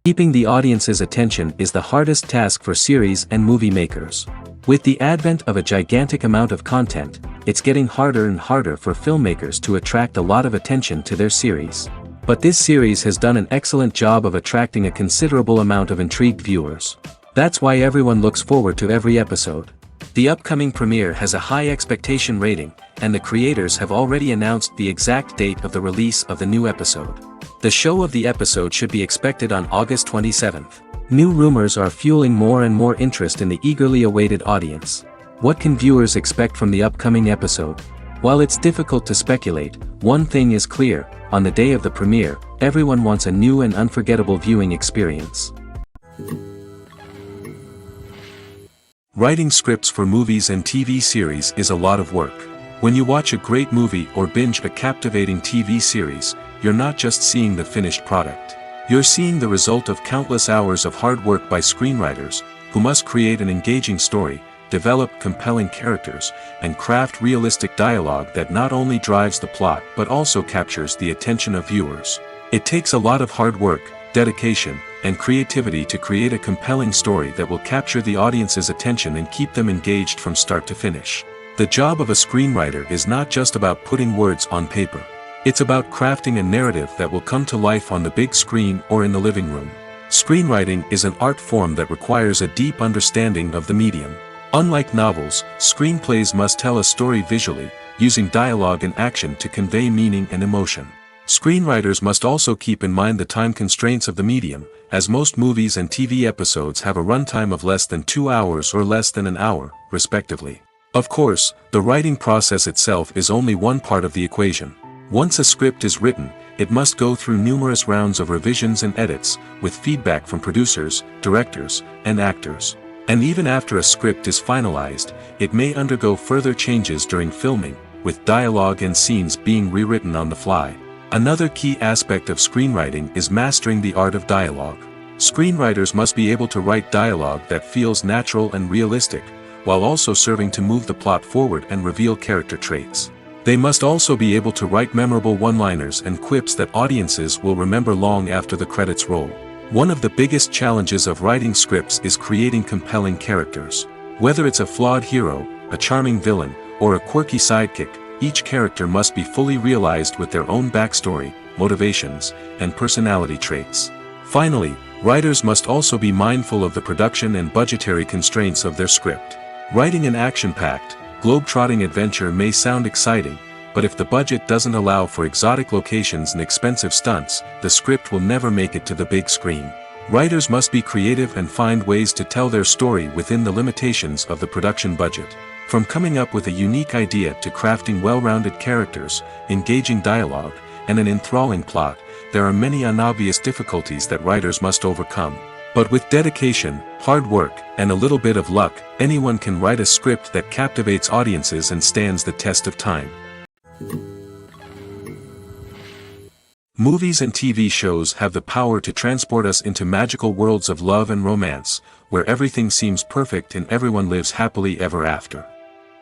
Keeping the audience's attention is the hardest task for series and movie makers. With the advent of a gigantic amount of content, it's getting harder and harder for filmmakers to attract a lot of attention to their series. But this series has done an excellent job of attracting a considerable amount of intrigued viewers. That's why everyone looks forward to every episode. The upcoming premiere has a high expectation rating, and the creators have already announced the exact date of the release of the new episode. The show of the episode should be expected on August 27th. New rumors are fueling more and more interest in the eagerly awaited audience. What can viewers expect from the upcoming episode? While it's difficult to speculate, one thing is clear: on the day of the premiere, everyone wants a new and unforgettable viewing experience. Writing scripts for movies and TV series is a lot of work. When you watch a great movie or binge a captivating TV series, you're not just seeing the finished product. You're seeing the result of countless hours of hard work by screenwriters, who must create an engaging story, develop compelling characters, and craft realistic dialogue that not only drives the plot but also captures the attention of viewers. It takes a lot of hard work, dedication, and creativity to create a compelling story that will capture the audience's attention and keep them engaged from start to finish. The job of a screenwriter is not just about putting words on paper. It's about crafting a narrative that will come to life on the big screen or in the living room. Screenwriting is an art form that requires a deep understanding of the medium. Unlike novels, screenplays must tell a story visually, using dialogue and action to convey meaning and emotion. Screenwriters must also keep in mind the time constraints of the medium, as most movies and TV episodes have a runtime of less than 2 hours or less than an hour, respectively. Of course, the writing process itself is only one part of the equation. Once a script is written, it must go through numerous rounds of revisions and edits, with feedback from producers, directors, and actors. And even after a script is finalized, it may undergo further changes during filming, with dialogue and scenes being rewritten on the fly. Another key aspect of screenwriting is mastering the art of dialogue. Screenwriters must be able to write dialogue that feels natural and realistic, while also serving to move the plot forward and reveal character traits. They must also be able to write memorable one-liners and quips that audiences will remember long after the credits roll. One of the biggest challenges of writing scripts is creating compelling characters. Whether it's a flawed hero, a charming villain, or a quirky sidekick, each character must be fully realized with their own backstory, motivations, and personality traits. Finally, writers must also be mindful of the production and budgetary constraints of their script. Writing an action-packed, globe-trotting adventure may sound exciting, but if the budget doesn't allow for exotic locations and expensive stunts, the script will never make it to the big screen. Writers must be creative and find ways to tell their story within the limitations of the production budget. From coming up with a unique idea to crafting well-rounded characters, engaging dialogue, and an enthralling plot, there are many unobvious difficulties that writers must overcome. But with dedication, hard work, and a little bit of luck, anyone can write a script that captivates audiences and stands the test of time. Movies and TV shows have the power to transport us into magical worlds of love and romance, where everything seems perfect and everyone lives happily ever after.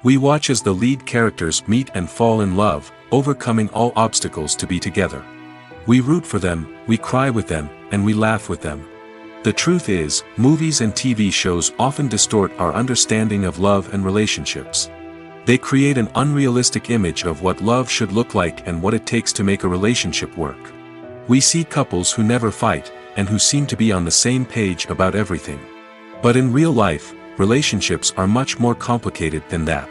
We watch as the lead characters meet and fall in love, overcoming all obstacles to be together. We root for them, we cry with them, and we laugh with them. The truth is, movies and TV shows often distort our understanding of love and relationships. They create an unrealistic image of what love should look like and what it takes to make a relationship work. We see couples who never fight, and who seem to be on the same page about everything. But in real life, relationships are much more complicated than that.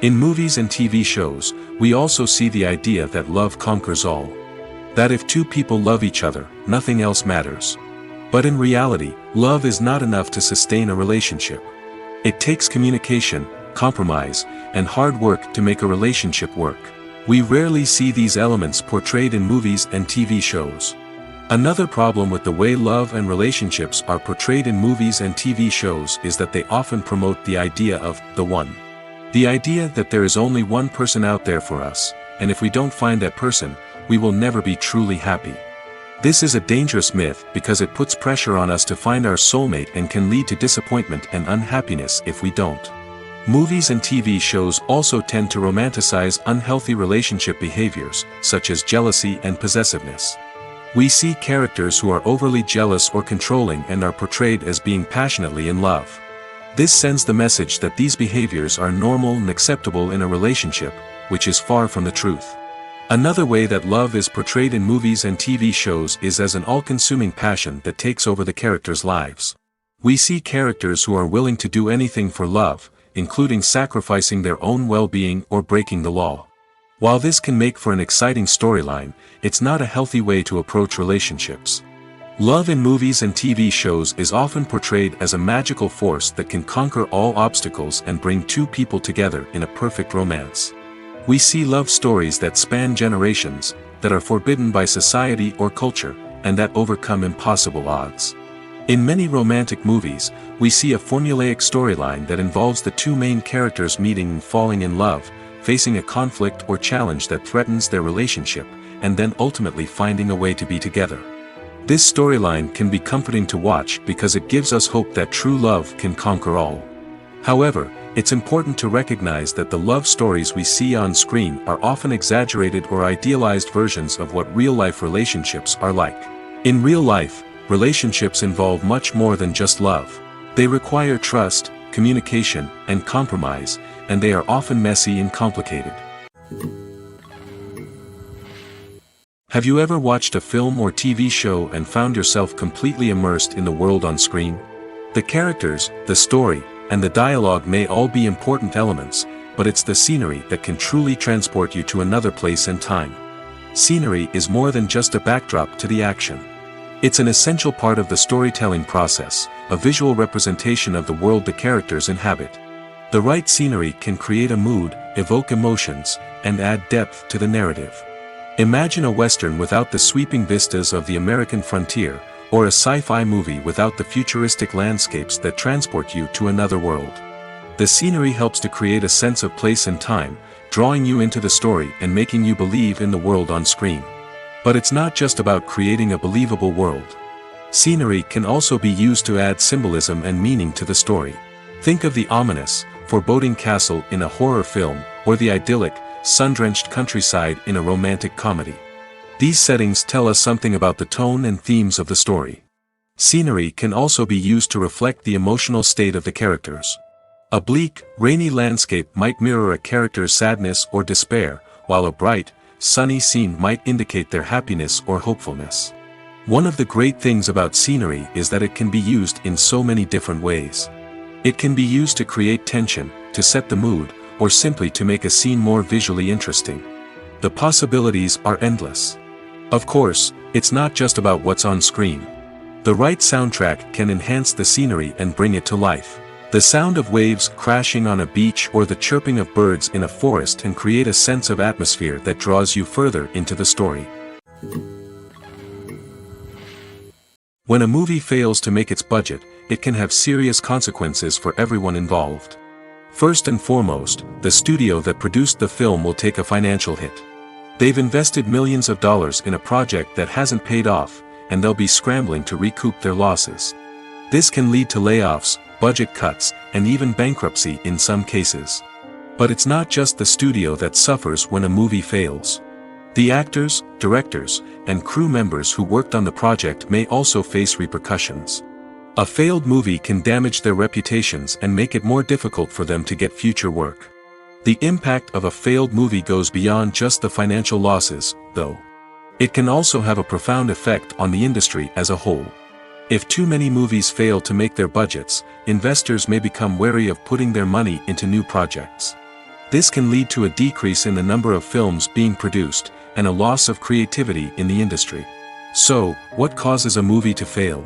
In movies and TV shows, we also see the idea that love conquers all. That if two people love each other, nothing else matters. But in reality, love is not enough to sustain a relationship. It takes communication, compromise, and hard work to make a relationship work. We rarely see these elements portrayed in movies and TV shows. Another problem with the way love and relationships are portrayed in movies and TV shows is that they often promote the idea of the one. The idea that there is only one person out there for us, and if we don't find that person, we will never be truly happy. This is a dangerous myth because it puts pressure on us to find our soulmate and can lead to disappointment and unhappiness if we don't. Movies and TV shows also tend to romanticize unhealthy relationship behaviors, such as jealousy and possessiveness. We see characters who are overly jealous or controlling and are portrayed as being passionately in love. This sends the message that these behaviors are normal and acceptable in a relationship, which is far from the truth. Another way that love is portrayed in movies and TV shows is as an all-consuming passion that takes over the characters' lives. We see characters who are willing to do anything for love, including sacrificing their own well-being or breaking the law. While this can make for an exciting storyline, it's not a healthy way to approach relationships. Love in movies and TV shows is often portrayed as a magical force that can conquer all obstacles and bring two people together in a perfect romance. We see love stories that span generations, that are forbidden by society or culture, and that overcome impossible odds. In many romantic movies, we see a formulaic storyline that involves the two main characters meeting and falling in love, facing a conflict or challenge that threatens their relationship, and then ultimately finding a way to be together. This storyline can be comforting to watch because it gives us hope that true love can conquer all. However, it's important to recognize that the love stories we see on screen are often exaggerated or idealized versions of what real-life relationships are like. In real life, relationships involve much more than just love. They require trust, communication, and compromise, and they are often messy and complicated. Have you ever watched a film or TV show and found yourself completely immersed in the world on screen? The characters, the story, and the dialogue may all be important elements, but it's the scenery that can truly transport you to another place and time. Scenery is more than just a backdrop to the action. It's an essential part of the storytelling process, a visual representation of the world the characters inhabit. The right scenery can create a mood, evoke emotions, and add depth to the narrative. Imagine a Western without the sweeping vistas of the American frontier, or a sci-fi movie without the futuristic landscapes that transport you to another world. The scenery helps to create a sense of place and time, drawing you into the story and making you believe in the world on screen. But it's not just about creating a believable world. Scenery can also be used to add symbolism and meaning to the story. Think of the ominous, foreboding castle in a horror film, or the idyllic, sun-drenched countryside in a romantic comedy. These settings tell us something about the tone and themes of the story. Scenery can also be used to reflect the emotional state of the characters. A bleak, rainy landscape might mirror a character's sadness or despair, while a bright, sunny scene might indicate their happiness or hopefulness. One of the great things about scenery is that it can be used in so many different ways. It can be used to create tension, to set the mood, or simply to make a scene more visually interesting. The possibilities are endless. Of course, it's not just about what's on screen. The right soundtrack can enhance the scenery and bring it to life. The sound of waves crashing on a beach or the chirping of birds in a forest can create a sense of atmosphere that draws you further into the story. When a movie fails to make its budget, it can have serious consequences for everyone involved. First and foremost, the studio that produced the film will take a financial hit. They've invested millions of dollars in a project that hasn't paid off, and they'll be scrambling to recoup their losses. This can lead to layoffs, budget cuts, and even bankruptcy in some cases. But it's not just the studio that suffers when a movie fails. The actors, directors, and crew members who worked on the project may also face repercussions. A failed movie can damage their reputations and make it more difficult for them to get future work. The impact of a failed movie goes beyond just the financial losses, though. It can also have a profound effect on the industry as a whole. If too many movies fail to make their budgets, investors may become wary of putting their money into new projects. This can lead to a decrease in the number of films being produced, and a loss of creativity in the industry. So, what causes a movie to fail?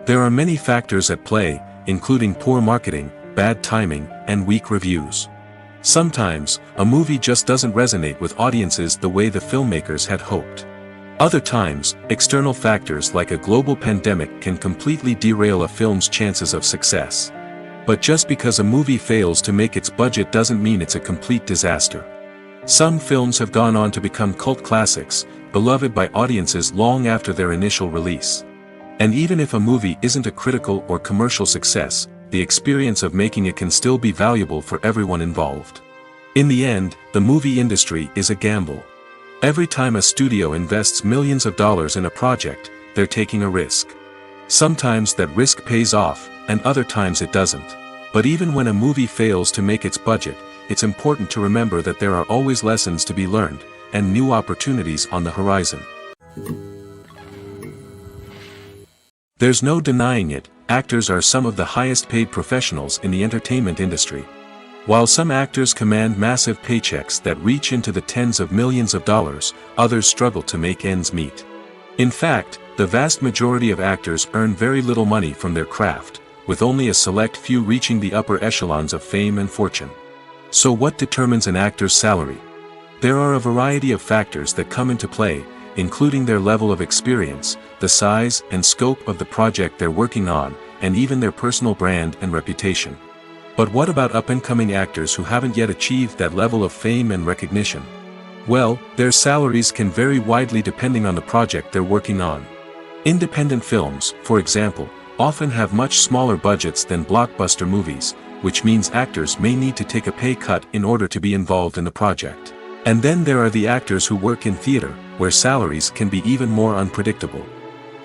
There are many factors at play, including poor marketing, bad timing, and weak reviews. Sometimes, a movie just doesn't resonate with audiences the way the filmmakers had hoped. Other times, external factors like a global pandemic can completely derail a film's chances of success. But just because a movie fails to make its budget doesn't mean it's a complete disaster. Some films have gone on to become cult classics, beloved by audiences long after their initial release. And even if a movie isn't a critical or commercial success, the experience of making it can still be valuable for everyone involved. In the end, the movie industry is a gamble. Every time a studio invests millions of dollars in a project, they're taking a risk. Sometimes that risk pays off, and other times it doesn't. But even when a movie fails to make its budget, it's important to remember that there are always lessons to be learned, and new opportunities on the horizon. There's no denying it, actors are some of the highest paid professionals in the entertainment industry. While some actors command massive paychecks that reach into the tens of millions of dollars, others struggle to make ends meet. In fact, the vast majority of actors earn very little money from their craft, with only a select few reaching the upper echelons of fame and fortune. So what determines an actor's salary? There are a variety of factors that come into play, including their level of experience, the size and scope of the project they're working on, and even their personal brand and reputation. But what about up-and-coming actors who haven't yet achieved that level of fame and recognition? Well, their salaries can vary widely depending on the project they're working on. Independent films, for example, often have much smaller budgets than blockbuster movies, which means actors may need to take a pay cut in order to be involved in the project. And then there are the actors who work in theater, where salaries can be even more unpredictable.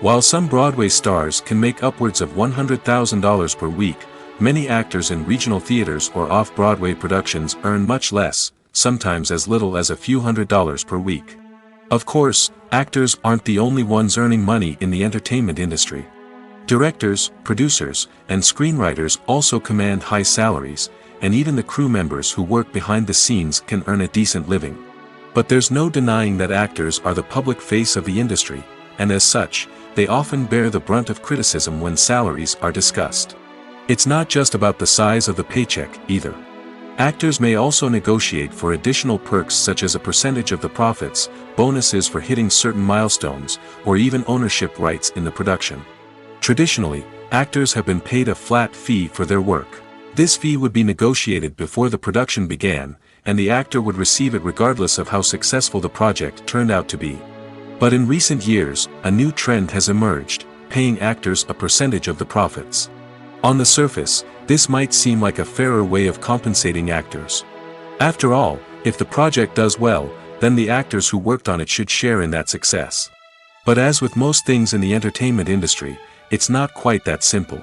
While some Broadway stars can make upwards of $100,000 per week, many actors in regional theaters or off-Broadway productions earn much less, sometimes as little as a few $100s per week. Of course, actors aren't the only ones earning money in the entertainment industry. Directors, producers, and screenwriters also command high salaries, and even the crew members who work behind the scenes can earn a decent living. But there's no denying that actors are the public face of the industry, and as such, they often bear the brunt of criticism when salaries are discussed. It's not just about the size of the paycheck, either. Actors may also negotiate for additional perks such as a percentage of the profits, bonuses for hitting certain milestones, or even ownership rights in the production. Traditionally, actors have been paid a flat fee for their work. This fee would be negotiated before the production began, and the actor would receive it regardless of how successful the project turned out to be. But in recent years, a new trend has emerged, paying actors a percentage of the profits. On the surface, this might seem like a fairer way of compensating actors. After all, if the project does well, then the actors who worked on it should share in that success. But as with most things in the entertainment industry, it's not quite that simple.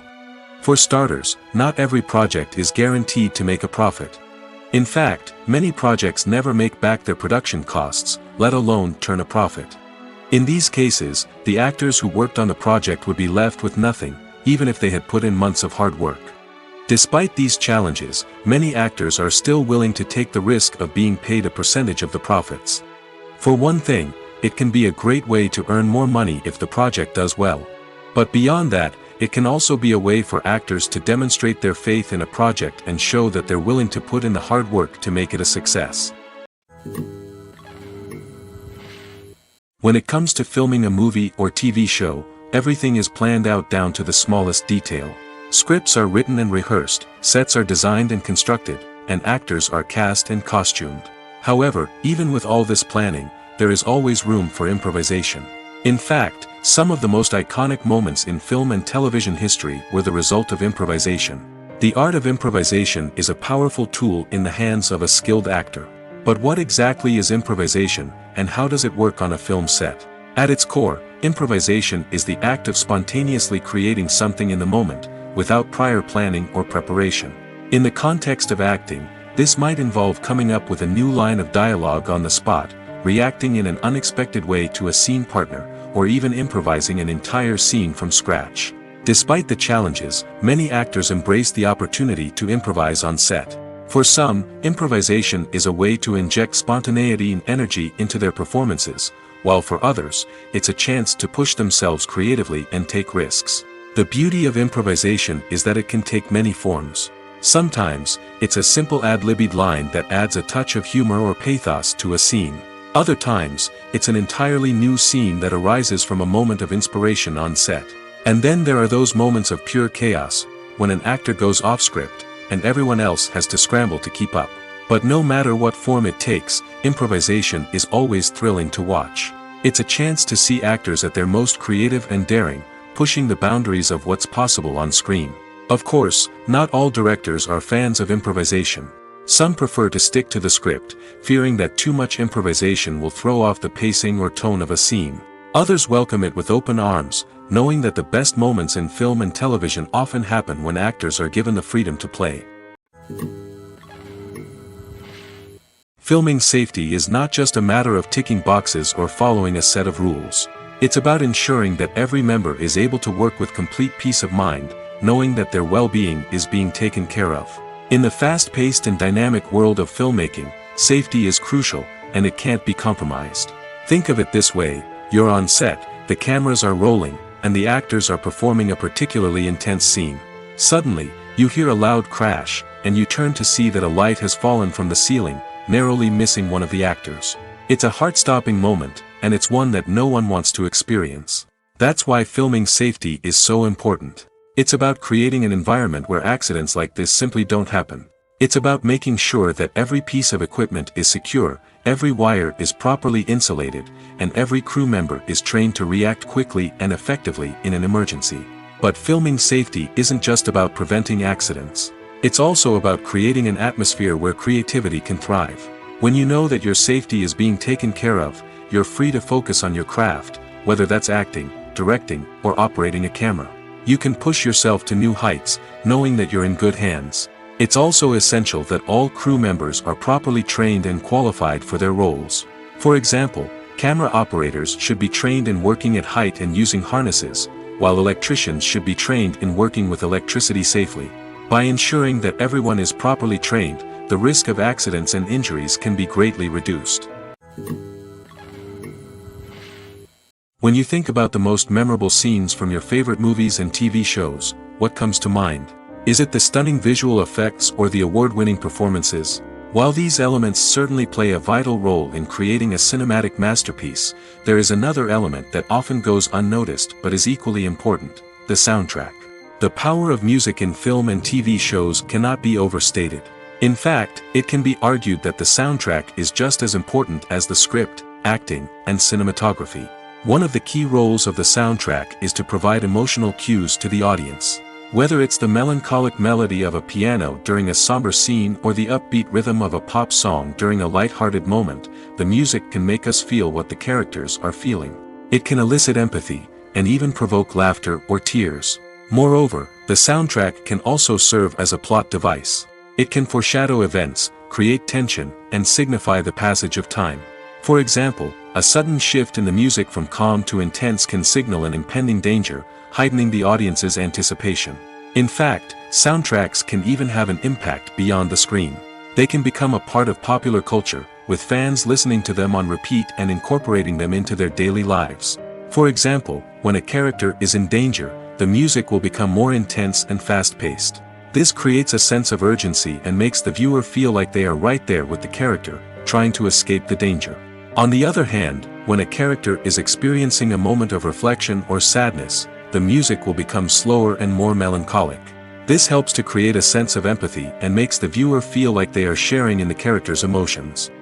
For starters, not every project is guaranteed to make a profit. In fact, many projects never make back their production costs, let alone turn a profit. In these cases, the actors who worked on the project would be left with nothing, even if they had put in months of hard work. Despite these challenges, many actors are still willing to take the risk of being paid a percentage of the profits. For one thing, it can be a great way to earn more money if the project does well. But beyond that, it can also be a way for actors to demonstrate their faith in a project and show that they're willing to put in the hard work to make it a success. When it comes to filming a movie or TV show, everything is planned out down to the smallest detail. Scripts are written and rehearsed, sets are designed and constructed, and actors are cast and costumed. However, even with all this planning, there is always room for improvisation. In fact, some of the most iconic moments in film and television history were the result of improvisation. The art of improvisation is a powerful tool in the hands of a skilled actor. But what exactly is improvisation, and how does it work on a film set? At its core, improvisation is the act of spontaneously creating something in the moment, without prior planning or preparation. In the context of acting, this might involve coming up with a new line of dialogue on the spot, reacting in an unexpected way to a scene partner, or even improvising an entire scene from scratch. Despite the challenges, many actors embrace the opportunity to improvise on set. For some, improvisation is a way to inject spontaneity and energy into their performances, while for others, it's a chance to push themselves creatively and take risks. The beauty of improvisation is that it can take many forms. Sometimes, it's a simple ad-libbed line that adds a touch of humor or pathos to a scene. Other times, it's an entirely new scene that arises from a moment of inspiration on set. And then there are those moments of pure chaos, when an actor goes off script, and everyone else has to scramble to keep up. But no matter what form it takes, improvisation is always thrilling to watch. It's a chance to see actors at their most creative and daring, pushing the boundaries of what's possible on screen. Of course, not all directors are fans of improvisation. Some prefer to stick to the script, fearing that too much improvisation will throw off the pacing or tone of a scene. Others welcome it with open arms, knowing that the best moments in film and television often happen when actors are given the freedom to play. Filming safety is not just a matter of ticking boxes or following a set of rules. It's about ensuring that every member is able to work with complete peace of mind, knowing that their well-being is being taken care of. In the fast-paced and dynamic world of filmmaking, safety is crucial, and it can't be compromised. Think of it this way: you're on set, the cameras are rolling, and the actors are performing a particularly intense scene. Suddenly, you hear a loud crash, and you turn to see that a light has fallen from the ceiling, narrowly missing one of the actors. It's a heart-stopping moment, and it's one that no one wants to experience. That's why filming safety is so important. It's about creating an environment where accidents like this simply don't happen. It's about making sure that every piece of equipment is secure, every wire is properly insulated, and every crew member is trained to react quickly and effectively in an emergency. But filming safety isn't just about preventing accidents. It's also about creating an atmosphere where creativity can thrive. When you know that your safety is being taken care of, you're free to focus on your craft, whether that's acting, directing, or operating a camera. You can push yourself to new heights, knowing that you're in good hands. It's also essential that all crew members are properly trained and qualified for their roles. For example, camera operators should be trained in working at height and using harnesses, while electricians should be trained in working with electricity safely. By ensuring that everyone is properly trained, the risk of accidents and injuries can be greatly reduced. When you think about the most memorable scenes from your favorite movies and TV shows, what comes to mind? Is it the stunning visual effects or the award-winning performances? While these elements certainly play a vital role in creating a cinematic masterpiece, there is another element that often goes unnoticed but is equally important: the soundtrack. The power of music in film and TV shows cannot be overstated. In fact, it can be argued that the soundtrack is just as important as the script, acting, and cinematography. One of the key roles of the soundtrack is to provide emotional cues to the audience. Whether it's the melancholic melody of a piano during a somber scene or the upbeat rhythm of a pop song during a light-hearted moment, the music can make us feel what the characters are feeling. It can elicit empathy, and even provoke laughter or tears. Moreover, the soundtrack can also serve as a plot device. It can foreshadow events, create tension, and signify the passage of time. For example, a sudden shift in the music from calm to intense can signal an impending danger, heightening the audience's anticipation. In fact, soundtracks can even have an impact beyond the screen. They can become a part of popular culture, with fans listening to them on repeat and incorporating them into their daily lives. For example, when a character is in danger, the music will become more intense and fast-paced. This creates a sense of urgency and makes the viewer feel like they are right there with the character, trying to escape the danger. On the other hand, when a character is experiencing a moment of reflection or sadness, the music will become slower and more melancholic. This helps to create a sense of empathy and makes the viewer feel like they are sharing in the character's emotions.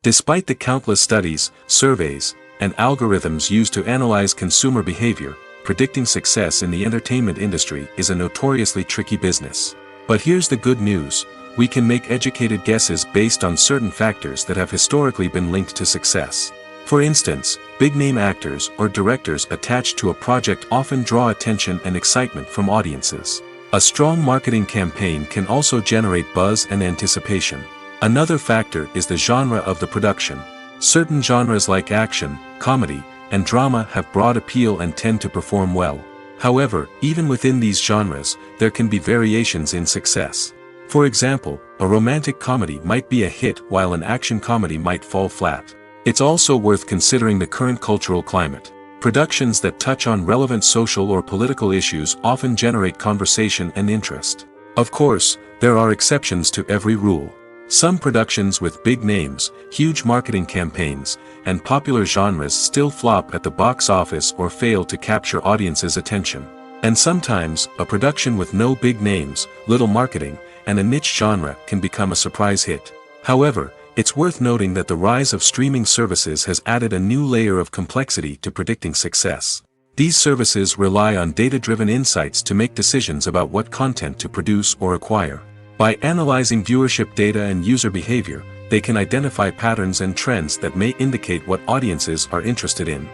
Despite the countless studies, surveys, and algorithms used to analyze consumer behavior, predicting success in the entertainment industry is a notoriously tricky business. But here's the good news: we can make educated guesses based on certain factors that have historically been linked to success. For instance, big-name actors or directors attached to a project often draw attention and excitement from audiences. A strong marketing campaign can also generate buzz and anticipation. Another factor is the genre of the production. Certain genres like action, comedy, and drama have broad appeal and tend to perform well. However, even within these genres, there can be variations in success. For example, a romantic comedy might be a hit while an action comedy might fall flat. It's also worth considering the current cultural climate. Productions that touch on relevant social or political issues often generate conversation and interest. Of course, there are exceptions to every rule. Some productions with big names, huge marketing campaigns, and popular genres still flop at the box office or fail to capture audiences' attention. And sometimes, a production with no big names, little marketing, and a niche genre can become a surprise hit. However, it's worth noting that the rise of streaming services has added a new layer of complexity to predicting success. These services rely on data-driven insights to make decisions about what content to produce or acquire. By analyzing viewership data and user behavior, they can identify patterns and trends that may indicate what audiences are interested in.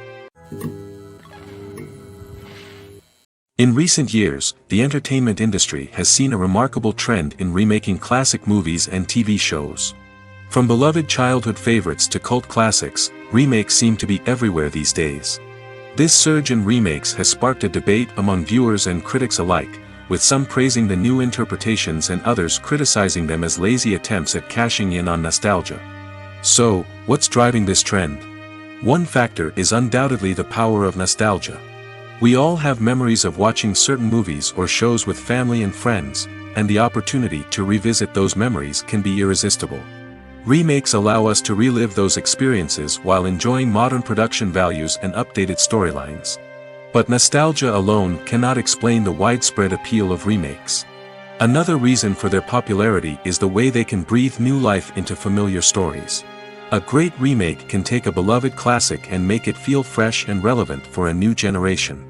In recent years, the entertainment industry has seen a remarkable trend in remaking classic movies and TV shows. From beloved childhood favorites to cult classics, remakes seem to be everywhere these days. This surge in remakes has sparked a debate among viewers and critics alike, with some praising the new interpretations and others criticizing them as lazy attempts at cashing in on nostalgia. So, what's driving this trend? One factor is undoubtedly the power of nostalgia. We all have memories of watching certain movies or shows with family and friends, and the opportunity to revisit those memories can be irresistible. Remakes allow us to relive those experiences while enjoying modern production values and updated storylines. But nostalgia alone cannot explain the widespread appeal of remakes. Another reason for their popularity is the way they can breathe new life into familiar stories. A great remake can take a beloved classic and make it feel fresh and relevant for a new generation.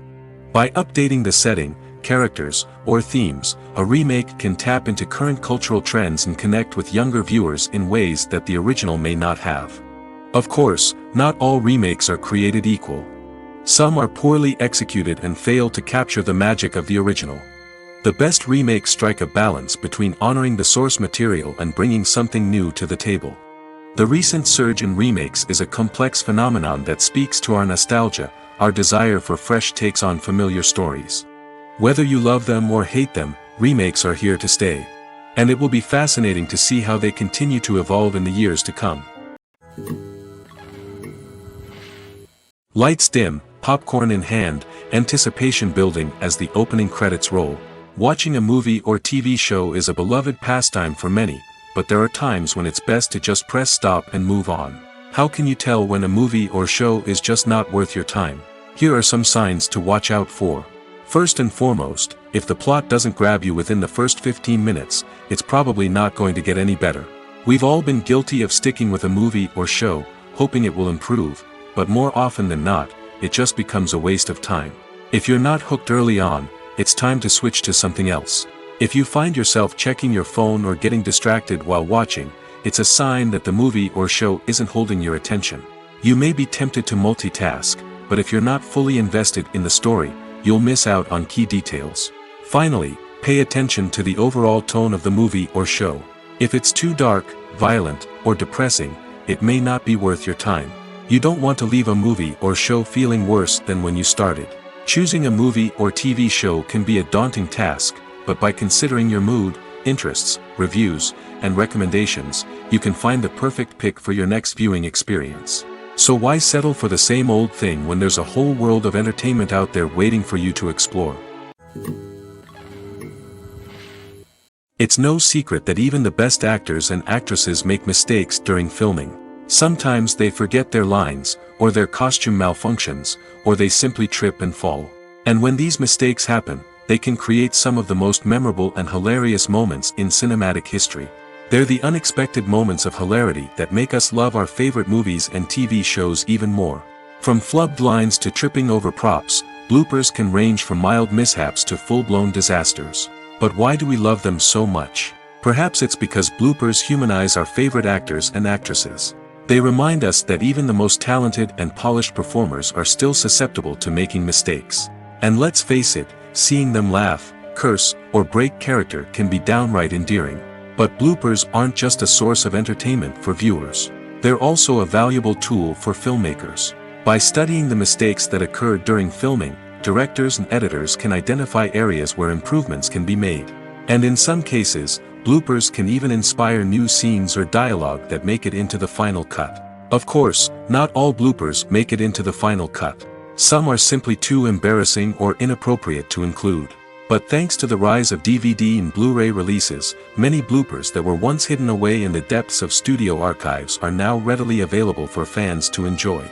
By updating the setting, characters, or themes, a remake can tap into current cultural trends and connect with younger viewers in ways that the original may not have. Of course, not all remakes are created equal. Some are poorly executed and fail to capture the magic of the original. The best remakes strike a balance between honoring the source material and bringing something new to the table. The recent surge in remakes is a complex phenomenon that speaks to our nostalgia, our desire for fresh takes on familiar stories. Whether you love them or hate them, remakes are here to stay. And it will be fascinating to see how they continue to evolve in the years to come. Lights dim, popcorn in hand, anticipation building as the opening credits roll. Watching a movie or TV show is a beloved pastime for many, but there are times when it's best to just press stop and move on. How can you tell when a movie or show is just not worth your time? Here are some signs to watch out for. First and foremost, if the plot doesn't grab you within the first 15 minutes, it's probably not going to get any better. We've all been guilty of sticking with a movie or show, hoping it will improve, but more often than not, it just becomes a waste of time. If you're not hooked early on, it's time to switch to something else. If you find yourself checking your phone or getting distracted while watching, it's a sign that the movie or show isn't holding your attention. You may be tempted to multitask, but if you're not fully invested in the story, you'll miss out on key details. Finally, pay attention to the overall tone of the movie or show. If it's too dark, violent, or depressing, it may not be worth your time. You don't want to leave a movie or show feeling worse than when you started. Choosing a movie or TV show can be a daunting task, but by considering your mood, interests, reviews, and recommendations, you can find the perfect pick for your next viewing experience. So why settle for the same old thing when there's a whole world of entertainment out there waiting for you to explore? It's no secret that even the best actors and actresses make mistakes during filming. Sometimes they forget their lines, or their costume malfunctions, or they simply trip and fall. And when these mistakes happen, they can create some of the most memorable and hilarious moments in cinematic history. They're the unexpected moments of hilarity that make us love our favorite movies and TV shows even more. From flubbed lines to tripping over props, bloopers can range from mild mishaps to full-blown disasters. But why do we love them so much? Perhaps it's because bloopers humanize our favorite actors and actresses. They remind us that even the most talented and polished performers are still susceptible to making mistakes. And let's face it, seeing them laugh, curse, or break character can be downright endearing. But bloopers aren't just a source of entertainment for viewers. They're also a valuable tool for filmmakers. By studying the mistakes that occurred during filming, directors and editors can identify areas where improvements can be made. And in some cases, bloopers can even inspire new scenes or dialogue that make it into the final cut. Of course, not all bloopers make it into the final cut. Some are simply too embarrassing or inappropriate to include. But thanks to the rise of DVD and Blu-ray releases, many bloopers that were once hidden away in the depths of studio archives are now readily available for fans to enjoy.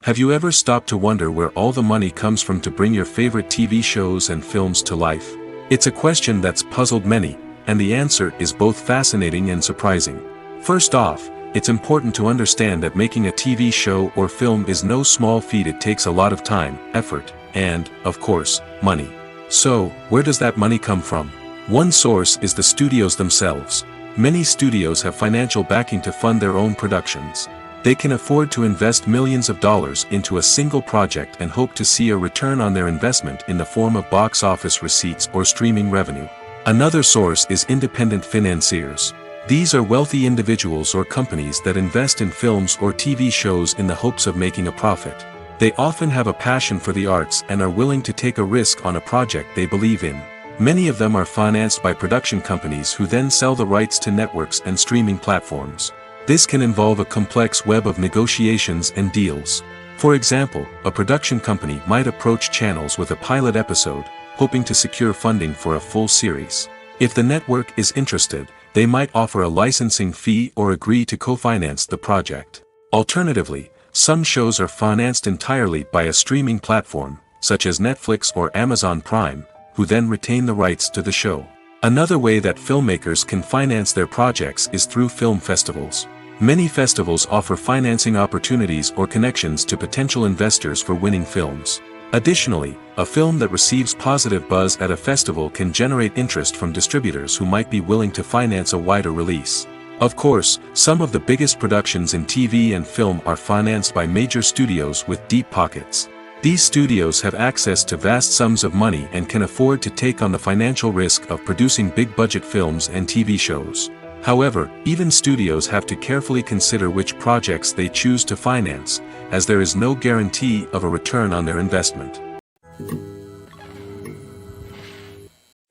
Have you ever stopped to wonder where all the money comes from to bring your favorite TV shows and films to life? It's a question that's puzzled many, and the answer is both fascinating and surprising. First off, it's important to understand that making a TV show or film is no small feat. It takes a lot of time, effort, and, of course, money. So, where does that money come from? One source is the studios themselves. Many studios have financial backing to fund their own productions. They can afford to invest millions of dollars into a single project and hope to see a return on their investment in the form of box office receipts or streaming revenue. Another source is independent financiers. These are wealthy individuals or companies that invest in films or TV shows in the hopes of making a profit. They often have a passion for the arts and are willing to take a risk on a project they believe in. Many of them are financed by production companies who then sell the rights to networks and streaming platforms. This can involve a complex web of negotiations and deals. For example, a production company might approach channels with a pilot episode, hoping to secure funding for a full series. If the network is interested, they might offer a licensing fee or agree to co-finance the project. Alternatively, some shows are financed entirely by a streaming platform, such as Netflix or Amazon Prime, who then retain the rights to the show. Another way that filmmakers can finance their projects is through film festivals. Many festivals offer financing opportunities or connections to potential investors for winning films. Additionally, a film that receives positive buzz at a festival can generate interest from distributors who might be willing to finance a wider release. Of course, some of the biggest productions in TV and film are financed by major studios with deep pockets. These studios have access to vast sums of money and can afford to take on the financial risk of producing big-budget films and TV shows. However, even studios have to carefully consider which projects they choose to finance, as there is no guarantee of a return on their investment.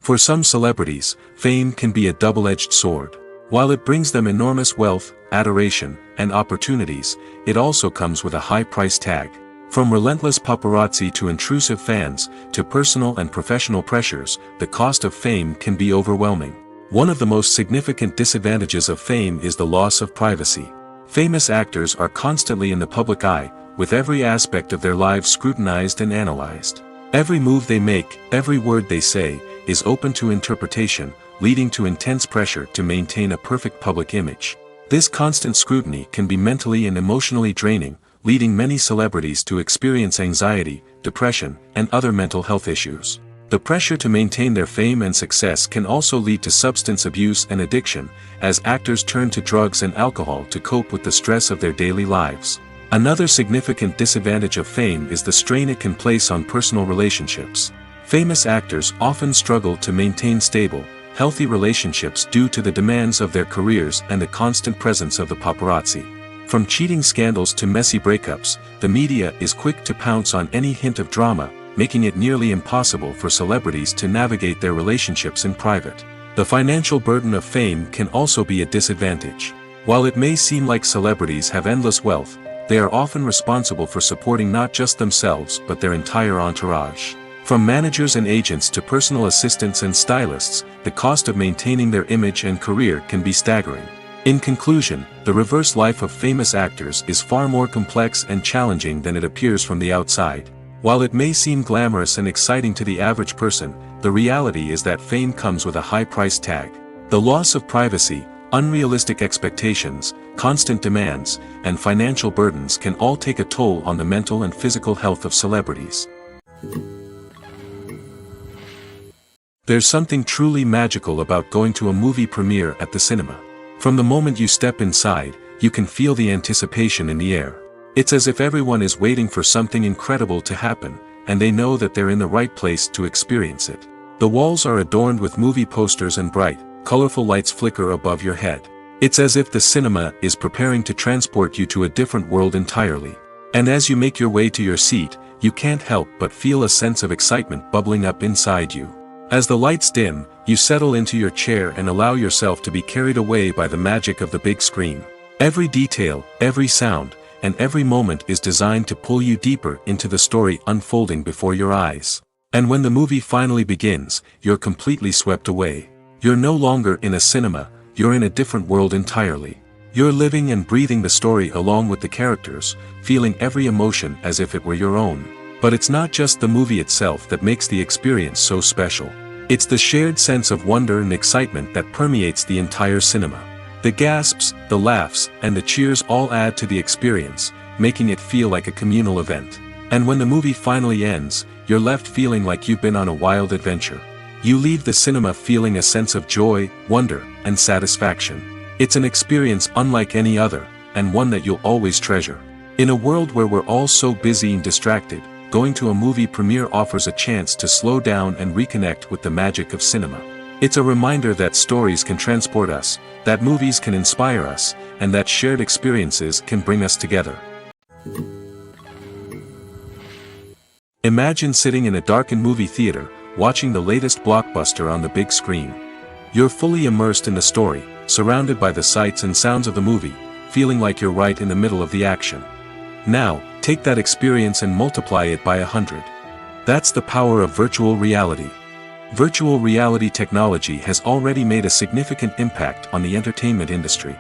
For some celebrities, fame can be a double-edged sword. While it brings them enormous wealth, adoration, and opportunities, it also comes with a high price tag. From relentless paparazzi to intrusive fans, to personal and professional pressures, the cost of fame can be overwhelming. One of the most significant disadvantages of fame is the loss of privacy. Famous actors are constantly in the public eye, with every aspect of their lives scrutinized and analyzed. Every move they make, every word they say, is open to interpretation, leading to intense pressure to maintain a perfect public image. This constant scrutiny can be mentally and emotionally draining, leading many celebrities to experience anxiety, depression, and other mental health issues. The pressure to maintain their fame and success can also lead to substance abuse and addiction, as actors turn to drugs and alcohol to cope with the stress of their daily lives. Another significant disadvantage of fame is the strain it can place on personal relationships. Famous actors often struggle to maintain stable, healthy relationships due to the demands of their careers and the constant presence of the paparazzi. From cheating scandals to messy breakups, the media is quick to pounce on any hint of drama, making it nearly impossible for celebrities to navigate their relationships in private. The financial burden of fame can also be a disadvantage. While it may seem like celebrities have endless wealth, they are often responsible for supporting not just themselves but their entire entourage. From managers and agents to personal assistants and stylists, the cost of maintaining their image and career can be staggering. In conclusion, the reverse life of famous actors is far more complex and challenging than it appears from the outside. While it may seem glamorous and exciting to the average person, the reality is that fame comes with a high price tag. The loss of privacy, unrealistic expectations, constant demands, and financial burdens can all take a toll on the mental and physical health of celebrities. There's something truly magical about going to a movie premiere at the cinema. From the moment you step inside, you can feel the anticipation in the air. It's as if everyone is waiting for something incredible to happen, and they know that they're in the right place to experience it. The walls are adorned with movie posters and bright, colorful lights flicker above your head. It's as if the cinema is preparing to transport you to a different world entirely. And as you make your way to your seat, you can't help but feel a sense of excitement bubbling up inside you. As the lights dim, you settle into your chair and allow yourself to be carried away by the magic of the big screen. Every detail, every sound, and every moment is designed to pull you deeper into the story unfolding before your eyes. And when the movie finally begins, you're completely swept away. You're no longer in a cinema, you're in a different world entirely. You're living and breathing the story along with the characters, feeling every emotion as if it were your own. But it's not just the movie itself that makes the experience so special. It's the shared sense of wonder and excitement that permeates the entire cinema. The gasps, the laughs, and the cheers all add to the experience, making it feel like a communal event. And when the movie finally ends, you're left feeling like you've been on a wild adventure. You leave the cinema feeling a sense of joy, wonder, and satisfaction. It's an experience unlike any other, and one that you'll always treasure. In a world where we're all so busy and distracted, going to a movie premiere offers a chance to slow down and reconnect with the magic of cinema. It's a reminder that stories can transport us, that movies can inspire us, and that shared experiences can bring us together. Imagine sitting in a darkened movie theater, watching the latest blockbuster on the big screen. You're fully immersed in the story, surrounded by the sights and sounds of the movie, feeling like you're right in the middle of the action. Now, take that experience and multiply it by 100. That's the power of virtual reality. Virtual reality technology has already made a significant impact on the entertainment industry.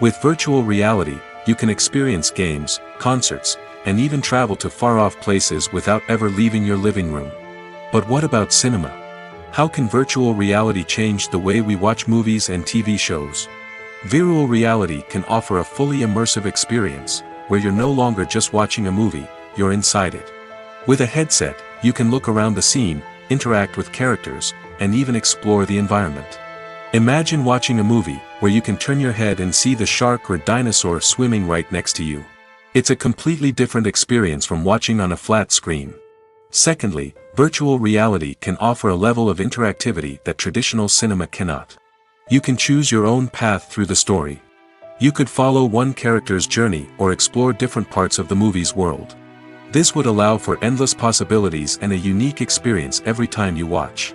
With virtual reality, you can experience games, concerts, and even travel to far-off places without ever leaving your living room. But what about cinema? How can virtual reality change the way we watch movies and TV shows? Virtual reality can offer a fully immersive experience, where you're no longer just watching a movie, you're inside it. With a headset, you can look around the scene, interact with characters, and even explore the environment. Imagine watching a movie, where you can turn your head and see the shark or dinosaur swimming right next to you. It's a completely different experience from watching on a flat screen. Secondly, virtual reality can offer a level of interactivity that traditional cinema cannot. You can choose your own path through the story. You could follow one character's journey or explore different parts of the movie's world. This would allow for endless possibilities and a unique experience every time you watch.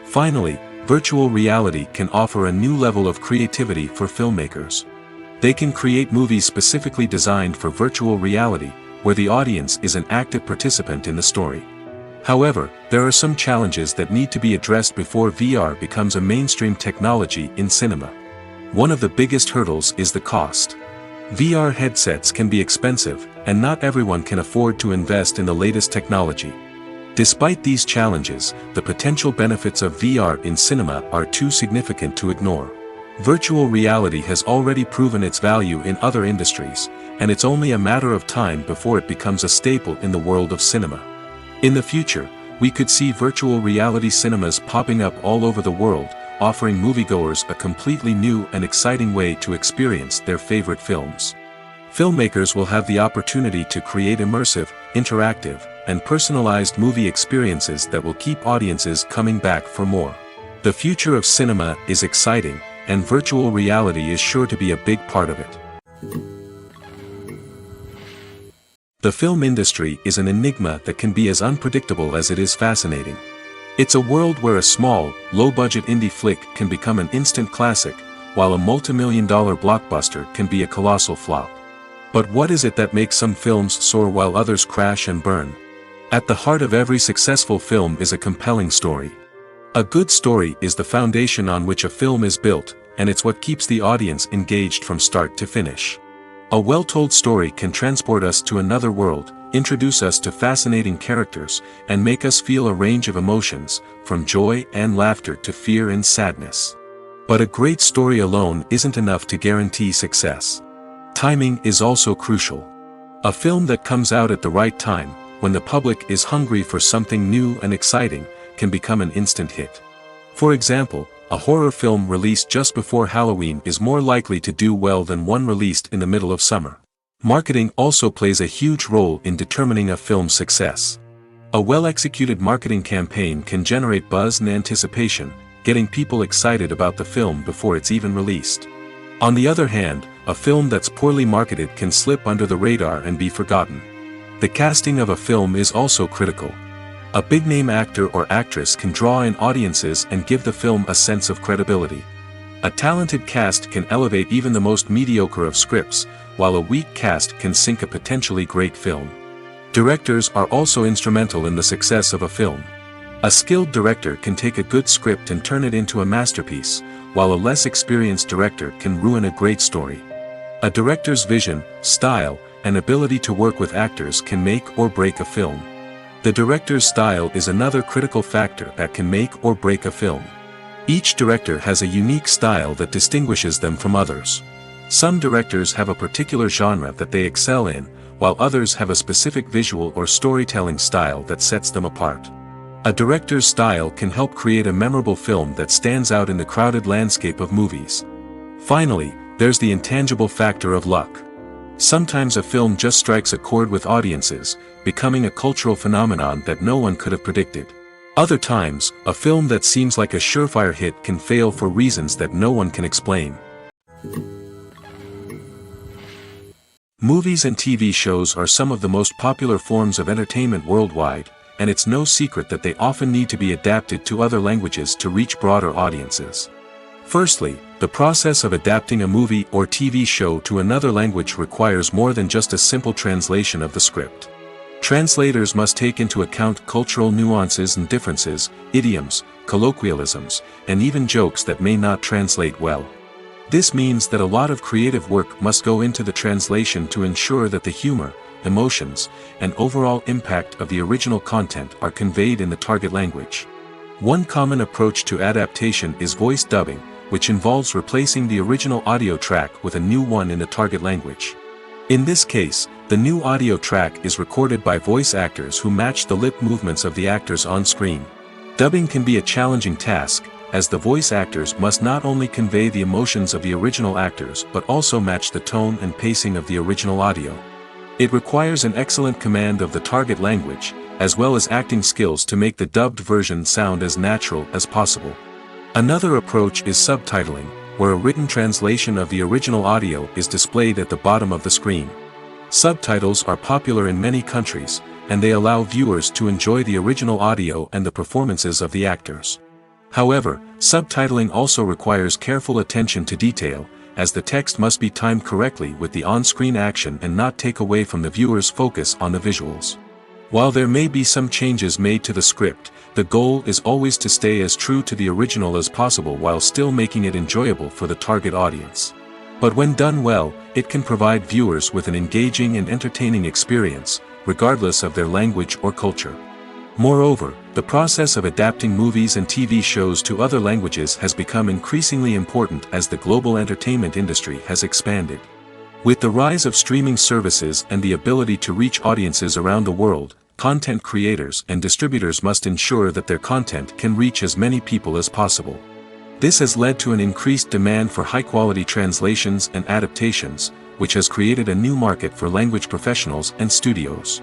Finally, virtual reality can offer a new level of creativity for filmmakers. They can create movies specifically designed for virtual reality, where the audience is an active participant in the story. However, there are some challenges that need to be addressed before VR becomes a mainstream technology in cinema. One of the biggest hurdles is the cost. VR headsets can be expensive, and not everyone can afford to invest in the latest technology. Despite these challenges, the potential benefits of VR in cinema are too significant to ignore. Virtual reality has already proven its value in other industries, and it's only a matter of time before it becomes a staple in the world of cinema. In the future, we could see virtual reality cinemas popping up all over the world, offering moviegoers a completely new and exciting way to experience their favorite films. Filmmakers will have the opportunity to create immersive, interactive, and personalized movie experiences that will keep audiences coming back for more. The future of cinema is exciting, and virtual reality is sure to be a big part of it. The film industry is an enigma that can be as unpredictable as it is fascinating. It's a world where a small, low-budget indie flick can become an instant classic, while a multi-million-dollar blockbuster can be a colossal flop. But what is it that makes some films soar while others crash and burn? At the heart of every successful film is a compelling story. A good story is the foundation on which a film is built, and it's what keeps the audience engaged from start to finish. A well-told story can transport us to another world, introduce us to fascinating characters, and make us feel a range of emotions, from joy and laughter to fear and sadness. But a great story alone isn't enough to guarantee success. Timing is also crucial. A film that comes out at the right time, when the public is hungry for something new and exciting, can become an instant hit. For example, a horror film released just before Halloween is more likely to do well than one released in the middle of summer. Marketing also plays a huge role in determining a film's success. A well-executed marketing campaign can generate buzz and anticipation, getting people excited about the film before it's even released. On the other hand, a film that's poorly marketed can slip under the radar and be forgotten. The casting of a film is also critical. A big-name actor or actress can draw in audiences and give the film a sense of credibility. A talented cast can elevate even the most mediocre of scripts, while a weak cast can sink a potentially great film. Directors are also instrumental in the success of a film. A skilled director can take a good script and turn it into a masterpiece, while a less experienced director can ruin a great story. A director's vision, style, and ability to work with actors can make or break a film. The director's style is another critical factor that can make or break a film. Each director has a unique style that distinguishes them from others. Some directors have a particular genre that they excel in, while others have a specific visual or storytelling style that sets them apart. A director's style can help create a memorable film that stands out in the crowded landscape of movies. Finally, there's the intangible factor of luck. Sometimes a film just strikes a chord with audiences, becoming a cultural phenomenon that no one could have predicted. Other times, a film that seems like a surefire hit can fail for reasons that no one can explain. Movies and TV shows are some of the most popular forms of entertainment worldwide, and it's no secret that they often need to be adapted to other languages to reach broader audiences. Firstly, the process of adapting a movie or TV show to another language requires more than just a simple translation of the script. Translators must take into account cultural nuances and differences, idioms, colloquialisms, and even jokes that may not translate well. This means that a lot of creative work must go into the translation to ensure that the humor, emotions, and overall impact of the original content are conveyed in the target language. One common approach to adaptation is voice dubbing, which involves replacing the original audio track with a new one in the target language. In this case, the new audio track is recorded by voice actors who match the lip movements of the actors on screen. Dubbing can be a challenging task, as the voice actors must not only convey the emotions of the original actors but also match the tone and pacing of the original audio. It requires an excellent command of the target language, as well as acting skills to make the dubbed version sound as natural as possible. Another approach is subtitling, where a written translation of the original audio is displayed at the bottom of the screen. Subtitles are popular in many countries, and they allow viewers to enjoy the original audio and the performances of the actors. However, subtitling also requires careful attention to detail, as the text must be timed correctly with the on-screen action and not take away from the viewer's focus on the visuals. While there may be some changes made to the script, the goal is always to stay as true to the original as possible while still making it enjoyable for the target audience. But when done well, it can provide viewers with an engaging and entertaining experience, regardless of their language or culture. Moreover, the process of adapting movies and TV shows to other languages has become increasingly important as the global entertainment industry has expanded. With the rise of streaming services and the ability to reach audiences around the world, content creators and distributors must ensure that their content can reach as many people as possible. This has led to an increased demand for high-quality translations and adaptations, which has created a new market for language professionals and studios.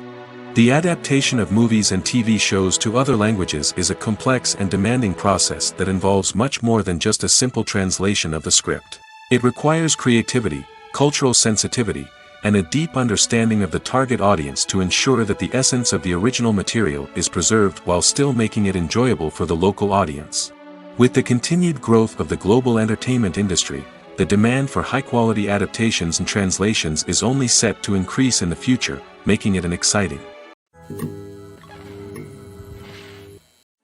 The adaptation of movies and TV shows to other languages is a complex and demanding process that involves much more than just a simple translation of the script. It requires creativity, cultural sensitivity, and a deep understanding of the target audience to ensure that the essence of the original material is preserved while still making it enjoyable for the local audience. With the continued growth of the global entertainment industry, the demand for high-quality adaptations and translations is only set to increase in the future, making it an exciting.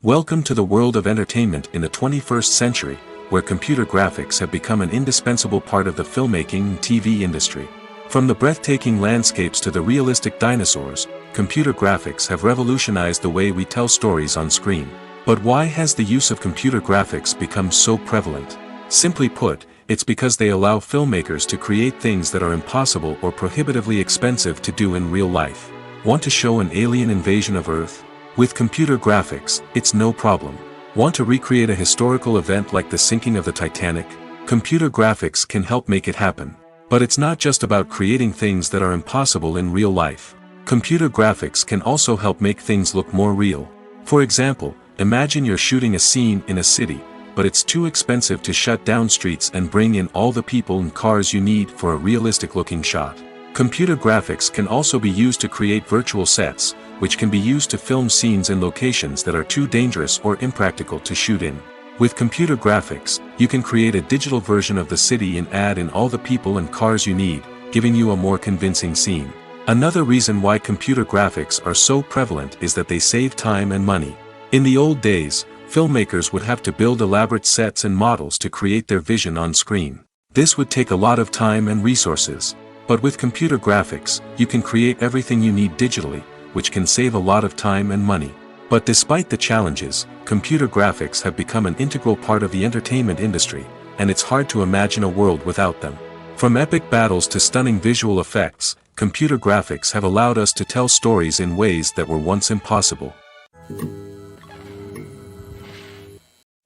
Welcome to the world of entertainment in the 21st century, where computer graphics have become an indispensable part of the filmmaking and TV industry. From the breathtaking landscapes to the realistic dinosaurs, computer graphics have revolutionized the way we tell stories on screen. But why has the use of computer graphics become so prevalent? Simply put, it's because they allow filmmakers to create things that are impossible or prohibitively expensive to do in real life. Want to show an alien invasion of Earth? With computer graphics, it's no problem. Want to recreate a historical event like the sinking of the Titanic? Computer graphics can help make it happen. But it's not just about creating things that are impossible in real life. Computer graphics can also help make things look more real. For example, imagine you're shooting a scene in a city, but it's too expensive to shut down streets and bring in all the people and cars you need for a realistic-looking shot. Computer graphics can also be used to create virtual sets, which can be used to film scenes in locations that are too dangerous or impractical to shoot in. With computer graphics, you can create a digital version of the city and add in all the people and cars you need, giving you a more convincing scene. Another reason why computer graphics are so prevalent is that they save time and money. In the old days, filmmakers would have to build elaborate sets and models to create their vision on screen. This would take a lot of time and resources. But with computer graphics, you can create everything you need digitally, which can save a lot of time and money. But despite the challenges, computer graphics have become an integral part of the entertainment industry, and it's hard to imagine a world without them. From epic battles to stunning visual effects, computer graphics have allowed us to tell stories in ways that were once impossible.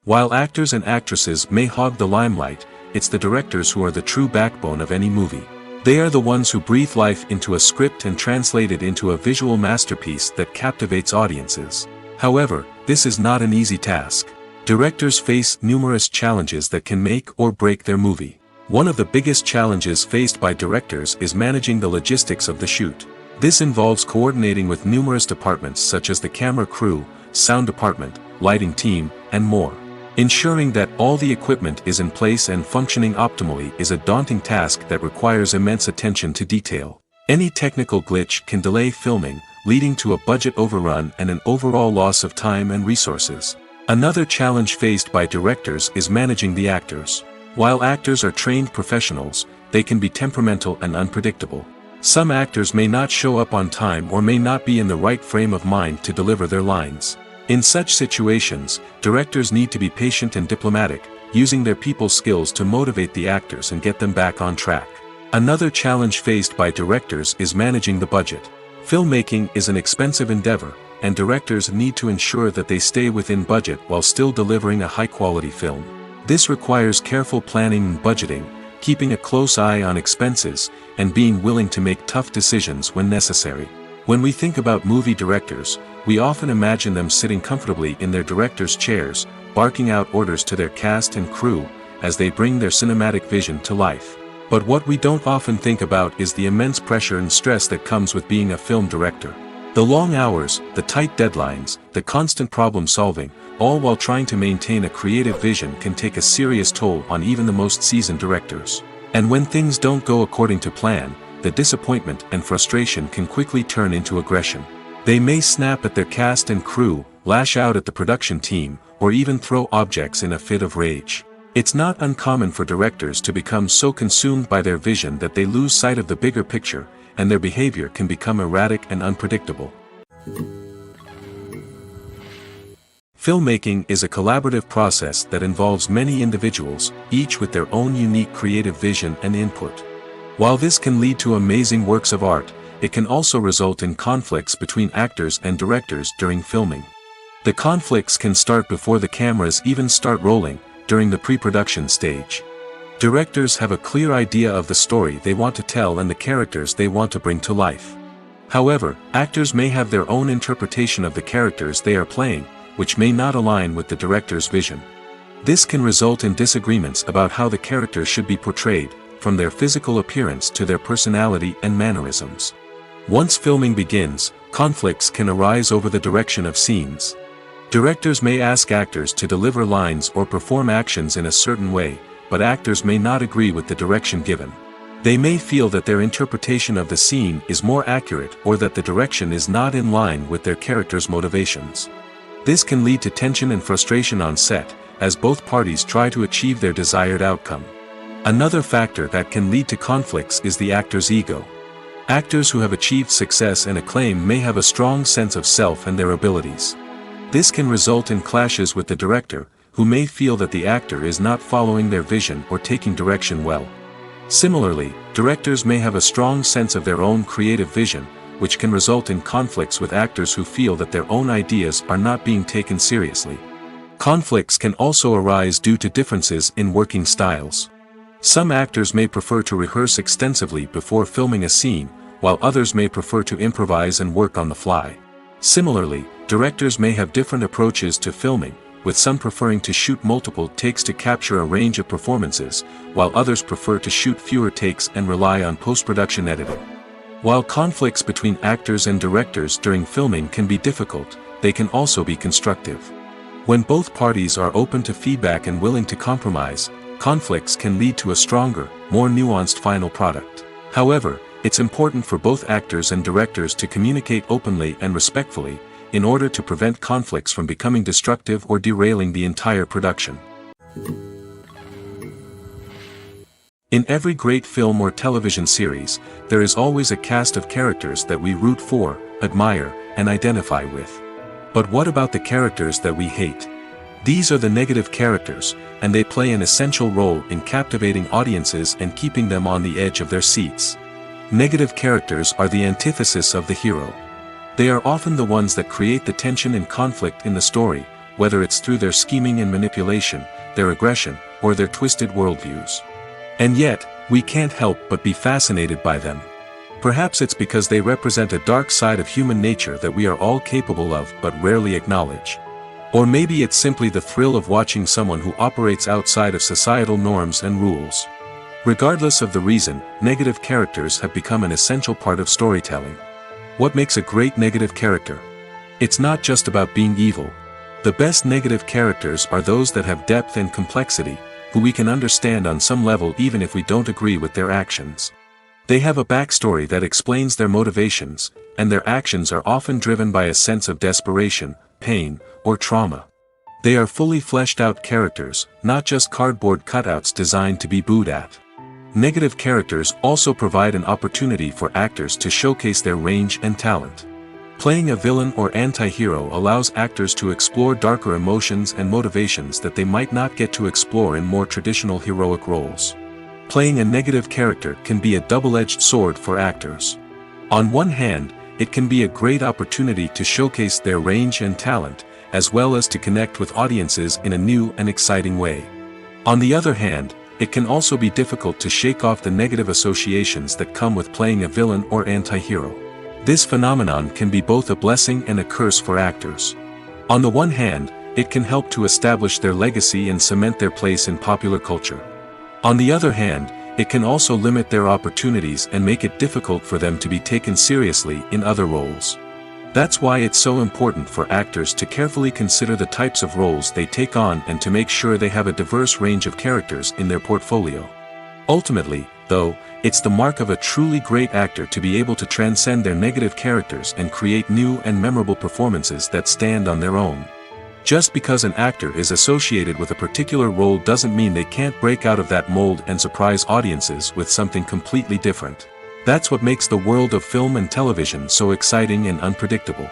While actors and actresses may hog the limelight, it's the directors who are the true backbone of any movie. They are the ones who breathe life into a script and translate it into a visual masterpiece that captivates audiences. However, this is not an easy task. Directors face numerous challenges that can make or break their movie. One of the biggest challenges faced by directors is managing the logistics of the shoot. This involves coordinating with numerous departments such as the camera crew, sound department, lighting team, and more. Ensuring that all the equipment is in place and functioning optimally is a daunting task that requires immense attention to detail. Any technical glitch can delay filming, leading to a budget overrun and an overall loss of time and resources. Another challenge faced by directors is managing the actors. While actors are trained professionals, they can be temperamental and unpredictable. Some actors may not show up on time or may not be in the right frame of mind to deliver their lines. In such situations, directors need to be patient and diplomatic, using their people skills to motivate the actors and get them back on track. Another challenge faced by directors is managing the budget. Filmmaking is an expensive endeavor, and directors need to ensure that they stay within budget while still delivering a high-quality film. This requires careful planning and budgeting, keeping a close eye on expenses, and being willing to make tough decisions when necessary. When we think about movie directors, we often imagine them sitting comfortably in their director's chairs, barking out orders to their cast and crew, as they bring their cinematic vision to life. But what we don't often think about is the immense pressure and stress that comes with being a film director. The long hours, the tight deadlines, the constant problem solving, all while trying to maintain a creative vision can take a serious toll on even the most seasoned directors. And when things don't go according to plan, the disappointment and frustration can quickly turn into aggression. They may snap at their cast and crew, lash out at the production team, or even throw objects in a fit of rage. It's not uncommon for directors to become so consumed by their vision that they lose sight of the bigger picture, and their behavior can become erratic and unpredictable. Filmmaking is a collaborative process that involves many individuals, each with their own unique creative vision and input. While this can lead to amazing works of art, it can also result in conflicts between actors and directors during filming. The conflicts can start before the cameras even start rolling, during the pre-production stage. Directors have a clear idea of the story they want to tell and the characters they want to bring to life. However, actors may have their own interpretation of the characters they are playing, which may not align with the director's vision. This can result in disagreements about how the characters should be portrayed, from their physical appearance to their personality and mannerisms. Once filming begins, conflicts can arise over the direction of scenes. Directors may ask actors to deliver lines or perform actions in a certain way, but actors may not agree with the direction given. They may feel that their interpretation of the scene is more accurate or that the direction is not in line with their character's motivations. This can lead to tension and frustration on set, as both parties try to achieve their desired outcome. Another factor that can lead to conflicts is the actor's ego. Actors who have achieved success and acclaim may have a strong sense of self and their abilities. This can result in clashes with the director, who may feel that the actor is not following their vision or taking direction well. Similarly, directors may have a strong sense of their own creative vision, which can result in conflicts with actors who feel that their own ideas are not being taken seriously. Conflicts can also arise due to differences in working styles. Some actors may prefer to rehearse extensively before filming a scene, while others may prefer to improvise and work on the fly. Similarly, directors may have different approaches to filming, with some preferring to shoot multiple takes to capture a range of performances, while others prefer to shoot fewer takes and rely on post-production editing. While conflicts between actors and directors during filming can be difficult, they can also be constructive. When both parties are open to feedback and willing to compromise, conflicts can lead to a stronger, more nuanced final product. However, it's important for both actors and directors to communicate openly and respectfully, in order to prevent conflicts from becoming destructive or derailing the entire production. In every great film or television series, there is always a cast of characters that we root for, admire, and identify with. But what about the characters that we hate? These are the negative characters, and they play an essential role in captivating audiences and keeping them on the edge of their seats. Negative characters are the antithesis of the hero. They are often the ones that create the tension and conflict in the story, whether it's through their scheming and manipulation, their aggression, or their twisted worldviews. And yet, we can't help but be fascinated by them. Perhaps it's because they represent a dark side of human nature that we are all capable of but rarely acknowledge. Or maybe it's simply the thrill of watching someone who operates outside of societal norms and rules. Regardless of the reason, negative characters have become an essential part of storytelling. What makes a great negative character? It's not just about being evil. The best negative characters are those that have depth and complexity, who we can understand on some level even if we don't agree with their actions. They have a backstory that explains their motivations, and their actions are often driven by a sense of desperation, pain, or trauma. They are fully fleshed out characters, not just cardboard cutouts designed to be booed at. Negative characters also provide an opportunity for actors to showcase their range and talent. Playing a villain or anti-hero allows actors to explore darker emotions and motivations that they might not get to explore in more traditional heroic roles. Playing a negative character can be a double-edged sword for actors. On one hand, it can be a great opportunity to showcase their range and talent, as well as to connect with audiences in a new and exciting way. On the other hand, it can also be difficult to shake off the negative associations that come with playing a villain or anti-hero. This phenomenon can be both a blessing and a curse for actors. On the one hand, it can help to establish their legacy and cement their place in popular culture. On the other hand, it can also limit their opportunities and make it difficult for them to be taken seriously in other roles. That's why it's so important for actors to carefully consider the types of roles they take on and to make sure they have a diverse range of characters in their portfolio. Ultimately, though, it's the mark of a truly great actor to be able to transcend their negative characters and create new and memorable performances that stand on their own. Just because an actor is associated with a particular role doesn't mean they can't break out of that mold and surprise audiences with something completely different. That's what makes the world of film and television so exciting and unpredictable.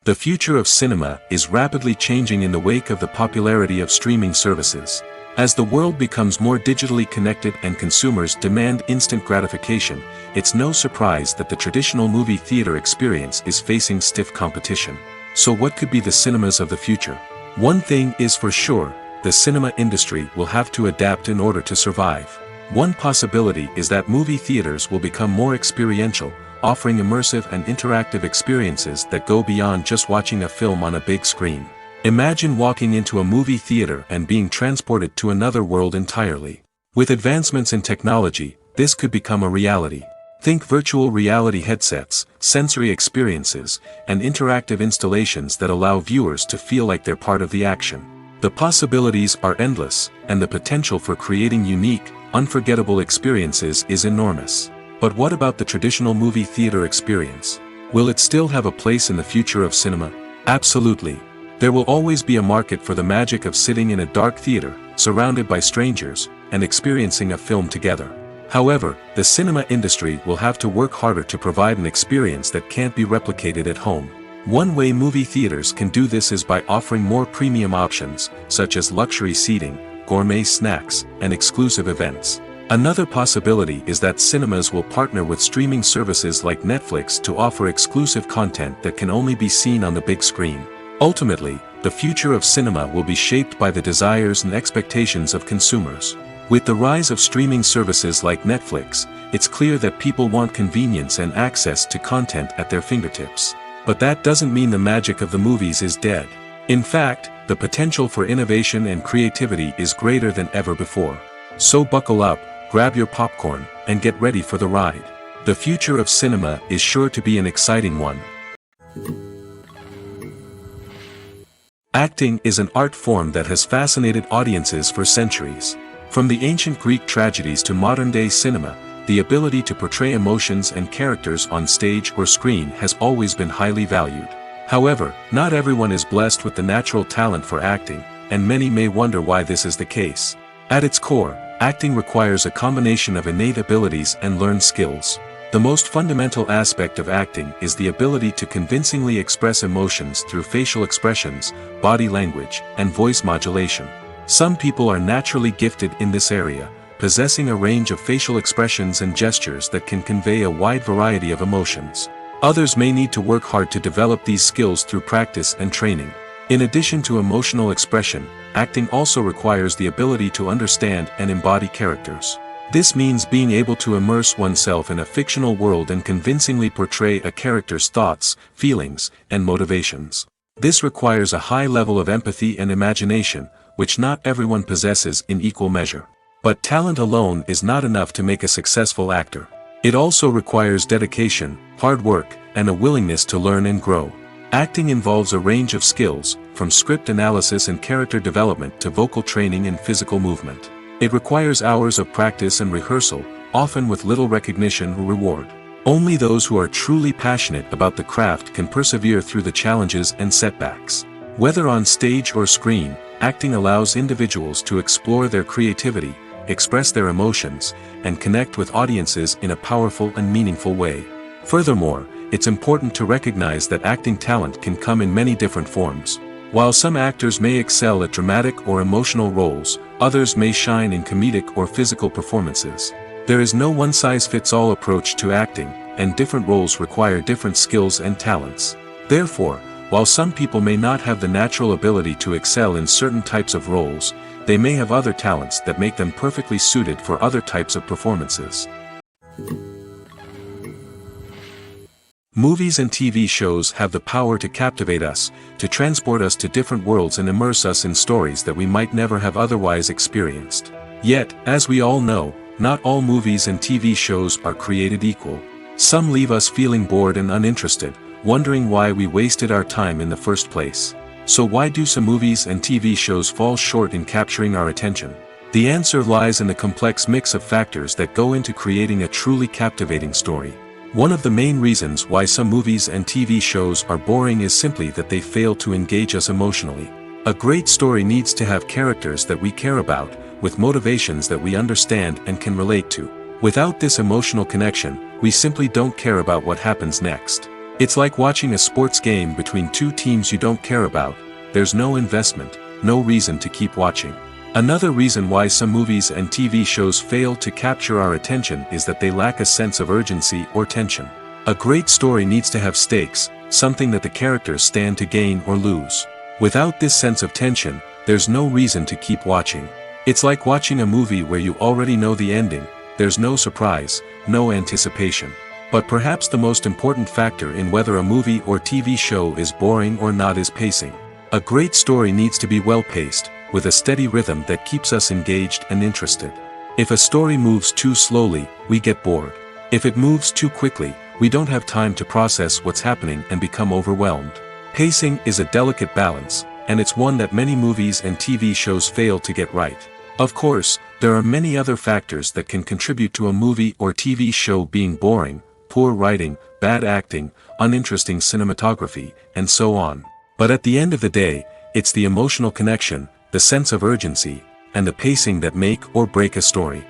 The future of cinema is rapidly changing in the wake of the popularity of streaming services. As the world becomes more digitally connected and consumers demand instant gratification, it's no surprise that the traditional movie theater experience is facing stiff competition. So what could be the cinemas of the future? One thing is for sure, the cinema industry will have to adapt in order to survive. One possibility is that movie theaters will become more experiential, offering immersive and interactive experiences that go beyond just watching a film on a big screen. Imagine walking into a movie theater and being transported to another world entirely. With advancements in technology, this could become a reality. Think virtual reality headsets, sensory experiences, and interactive installations that allow viewers to feel like they're part of the action. The possibilities are endless, and the potential for creating unique, unforgettable experiences is enormous. But what about the traditional movie theater experience? Will it still have a place in the future of cinema? Absolutely. There will always be a market for the magic of sitting in a dark theater, surrounded by strangers, and experiencing a film together. However, the cinema industry will have to work harder to provide an experience that can't be replicated at home. One way movie theaters can do this is by offering more premium options, such as luxury seating, gourmet snacks, and exclusive events. Another possibility is that cinemas will partner with streaming services like Netflix to offer exclusive content that can only be seen on the big screen. Ultimately, the future of cinema will be shaped by the desires and expectations of consumers. With the rise of streaming services like Netflix, it's clear that people want convenience and access to content at their fingertips. But that doesn't mean the magic of the movies is dead. In fact, the potential for innovation and creativity is greater than ever before. So buckle up, grab your popcorn, and get ready for the ride. The future of cinema is sure to be an exciting one. Acting is an art form that has fascinated audiences for centuries. From the ancient Greek tragedies to modern-day cinema, the ability to portray emotions and characters on stage or screen has always been highly valued. However, not everyone is blessed with the natural talent for acting, and many may wonder why this is the case. At its core, acting requires a combination of innate abilities and learned skills. The most fundamental aspect of acting is the ability to convincingly express emotions through facial expressions, body language, and voice modulation. Some people are naturally gifted in this area, possessing a range of facial expressions and gestures that can convey a wide variety of emotions. Others may need to work hard to develop these skills through practice and training. In addition to emotional expression, acting also requires the ability to understand and embody characters. This means being able to immerse oneself in a fictional world and convincingly portray a character's thoughts, feelings, and motivations. This requires a high level of empathy and imagination, which not everyone possesses in equal measure. But talent alone is not enough to make a successful actor. It also requires dedication, hard work, and a willingness to learn and grow. Acting involves a range of skills, from script analysis and character development to vocal training and physical movement. It requires hours of practice and rehearsal, often with little recognition or reward. Only those who are truly passionate about the craft can persevere through the challenges and setbacks. Whether on stage or screen, acting allows individuals to explore their creativity, express their emotions, and connect with audiences in a powerful and meaningful way. Furthermore, it's important to recognize that acting talent can come in many different forms. While some actors may excel at dramatic or emotional roles, others may shine in comedic or physical performances. There is no one-size-fits-all approach to acting, and different roles require different skills and talents. Therefore, while some people may not have the natural ability to excel in certain types of roles, they may have other talents that make them perfectly suited for other types of performances. Movies and TV shows have the power to captivate us, to transport us to different worlds and immerse us in stories that we might never have otherwise experienced. Yet, as we all know, not all movies and TV shows are created equal. Some leave us feeling bored and uninterested, wondering why we wasted our time in the first place. So why do some movies and TV shows fall short in capturing our attention? The answer lies in the complex mix of factors that go into creating a truly captivating story. One of the main reasons why some movies and TV shows are boring is simply that they fail to engage us emotionally. A great story needs to have characters that we care about, with motivations that we understand and can relate to. Without this emotional connection, we simply don't care about what happens next. It's like watching a sports game between two teams you don't care about. There's no investment, no reason to keep watching. Another reason why some movies and TV shows fail to capture our attention is that they lack a sense of urgency or tension. A great story needs to have stakes, something that the characters stand to gain or lose. Without this sense of tension, there's no reason to keep watching. It's like watching a movie where you already know the ending. There's no surprise, no anticipation. But perhaps the most important factor in whether a movie or TV show is boring or not is pacing. A great story needs to be well-paced, with a steady rhythm that keeps us engaged and interested. If a story moves too slowly, we get bored. If it moves too quickly, we don't have time to process what's happening and become overwhelmed. Pacing is a delicate balance, and it's one that many movies and TV shows fail to get right. Of course, there are many other factors that can contribute to a movie or TV show being boring: poor writing, bad acting, uninteresting cinematography, and so on. But at the end of the day, it's the emotional connection, the sense of urgency, and the pacing that make or break a story.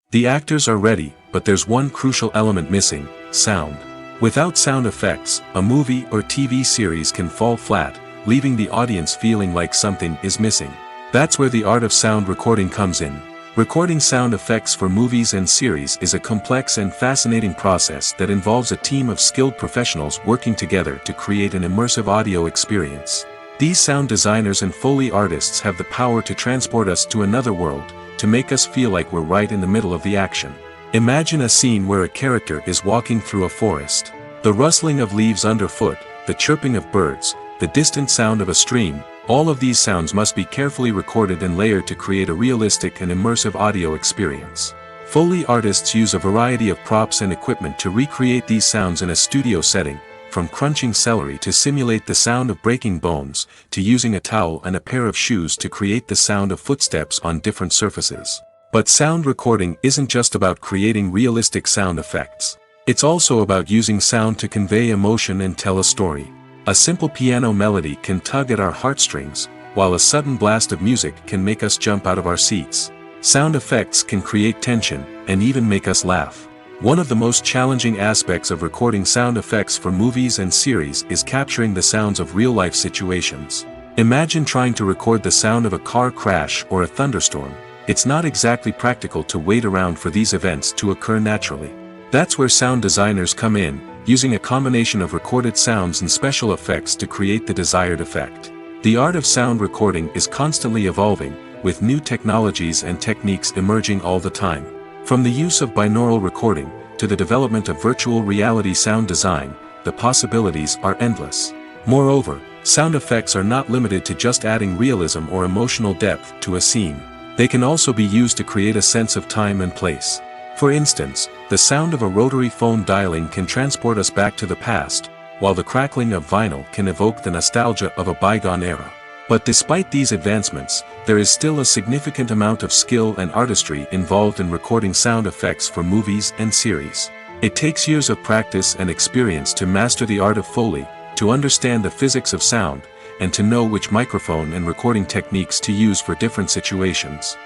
The actors are ready, but there's one crucial element missing: sound. Without sound effects, a movie or TV series can fall flat, leaving the audience feeling like something is missing. That's where the art of sound recording comes in. Recording sound effects for movies and series is a complex and fascinating process that involves a team of skilled professionals working together to create an immersive audio experience. These sound designers and Foley artists have the power to transport us to another world, to make us feel like we're right in the middle of the action. Imagine a scene where a character is walking through a forest. The rustling of leaves underfoot, the chirping of birds, the distant sound of a stream, all of these sounds must be carefully recorded and layered to create a realistic and immersive audio experience. Foley artists use a variety of props and equipment to recreate these sounds in a studio setting, from crunching celery to simulate the sound of breaking bones, to using a towel and a pair of shoes to create the sound of footsteps on different surfaces. But sound recording isn't just about creating realistic sound effects. It's also about using sound to convey emotion and tell a story. A simple piano melody can tug at our heartstrings, while a sudden blast of music can make us jump out of our seats. Sound effects can create tension, and even make us laugh. One of the most challenging aspects of recording sound effects for movies and series is capturing the sounds of real-life situations. Imagine trying to record the sound of a car crash or a thunderstorm. It's not exactly practical to wait around for these events to occur naturally. That's where sound designers come in, using a combination of recorded sounds and special effects to create the desired effect. The art of sound recording is constantly evolving, with new technologies and techniques emerging all the time. From the use of binaural recording, to the development of virtual reality sound design, the possibilities are endless. Moreover, sound effects are not limited to just adding realism or emotional depth to a scene. They can also be used to create a sense of time and place. For instance, the sound of a rotary phone dialing can transport us back to the past, while the crackling of vinyl can evoke the nostalgia of a bygone era. But despite these advancements, there is still a significant amount of skill and artistry involved in recording sound effects for movies and series. It takes years of practice and experience to master the art of Foley, to understand the physics of sound, and to know which microphone and recording techniques to use for different situations.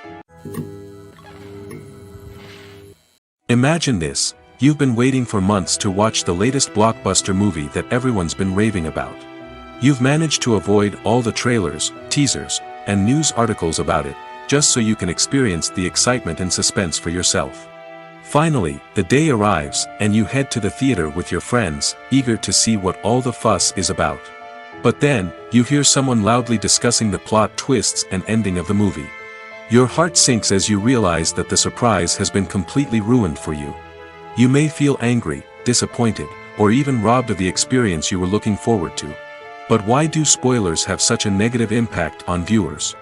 Imagine this: you've been waiting for months to watch the latest blockbuster movie that everyone's been raving about. You've managed to avoid all the trailers, teasers, and news articles about it, just so you can experience the excitement and suspense for yourself. Finally, the day arrives, and you head to the theater with your friends, eager to see what all the fuss is about. But then, you hear someone loudly discussing the plot twists and ending of the movie. Your heart sinks as you realize that the surprise has been completely ruined for you. You may feel angry, disappointed, or even robbed of the experience you were looking forward to. But why do spoilers have such a negative impact on viewers?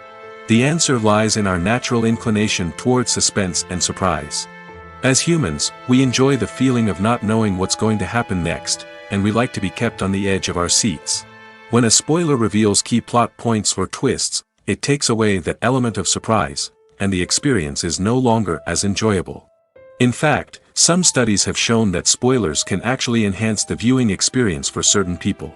The answer lies in our natural inclination towards suspense and surprise. As humans, we enjoy the feeling of not knowing what's going to happen next, and we like to be kept on the edge of our seats. When a spoiler reveals key plot points or twists, it takes away that element of surprise, and the experience is no longer as enjoyable. In fact, some studies have shown that spoilers can actually enhance the viewing experience for certain people.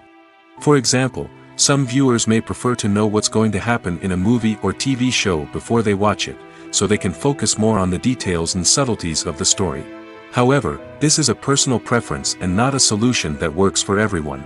For example, some viewers may prefer to know what's going to happen in a movie or TV show before they watch it, so they can focus more on the details and subtleties of the story. However, this is a personal preference and not a solution that works for everyone.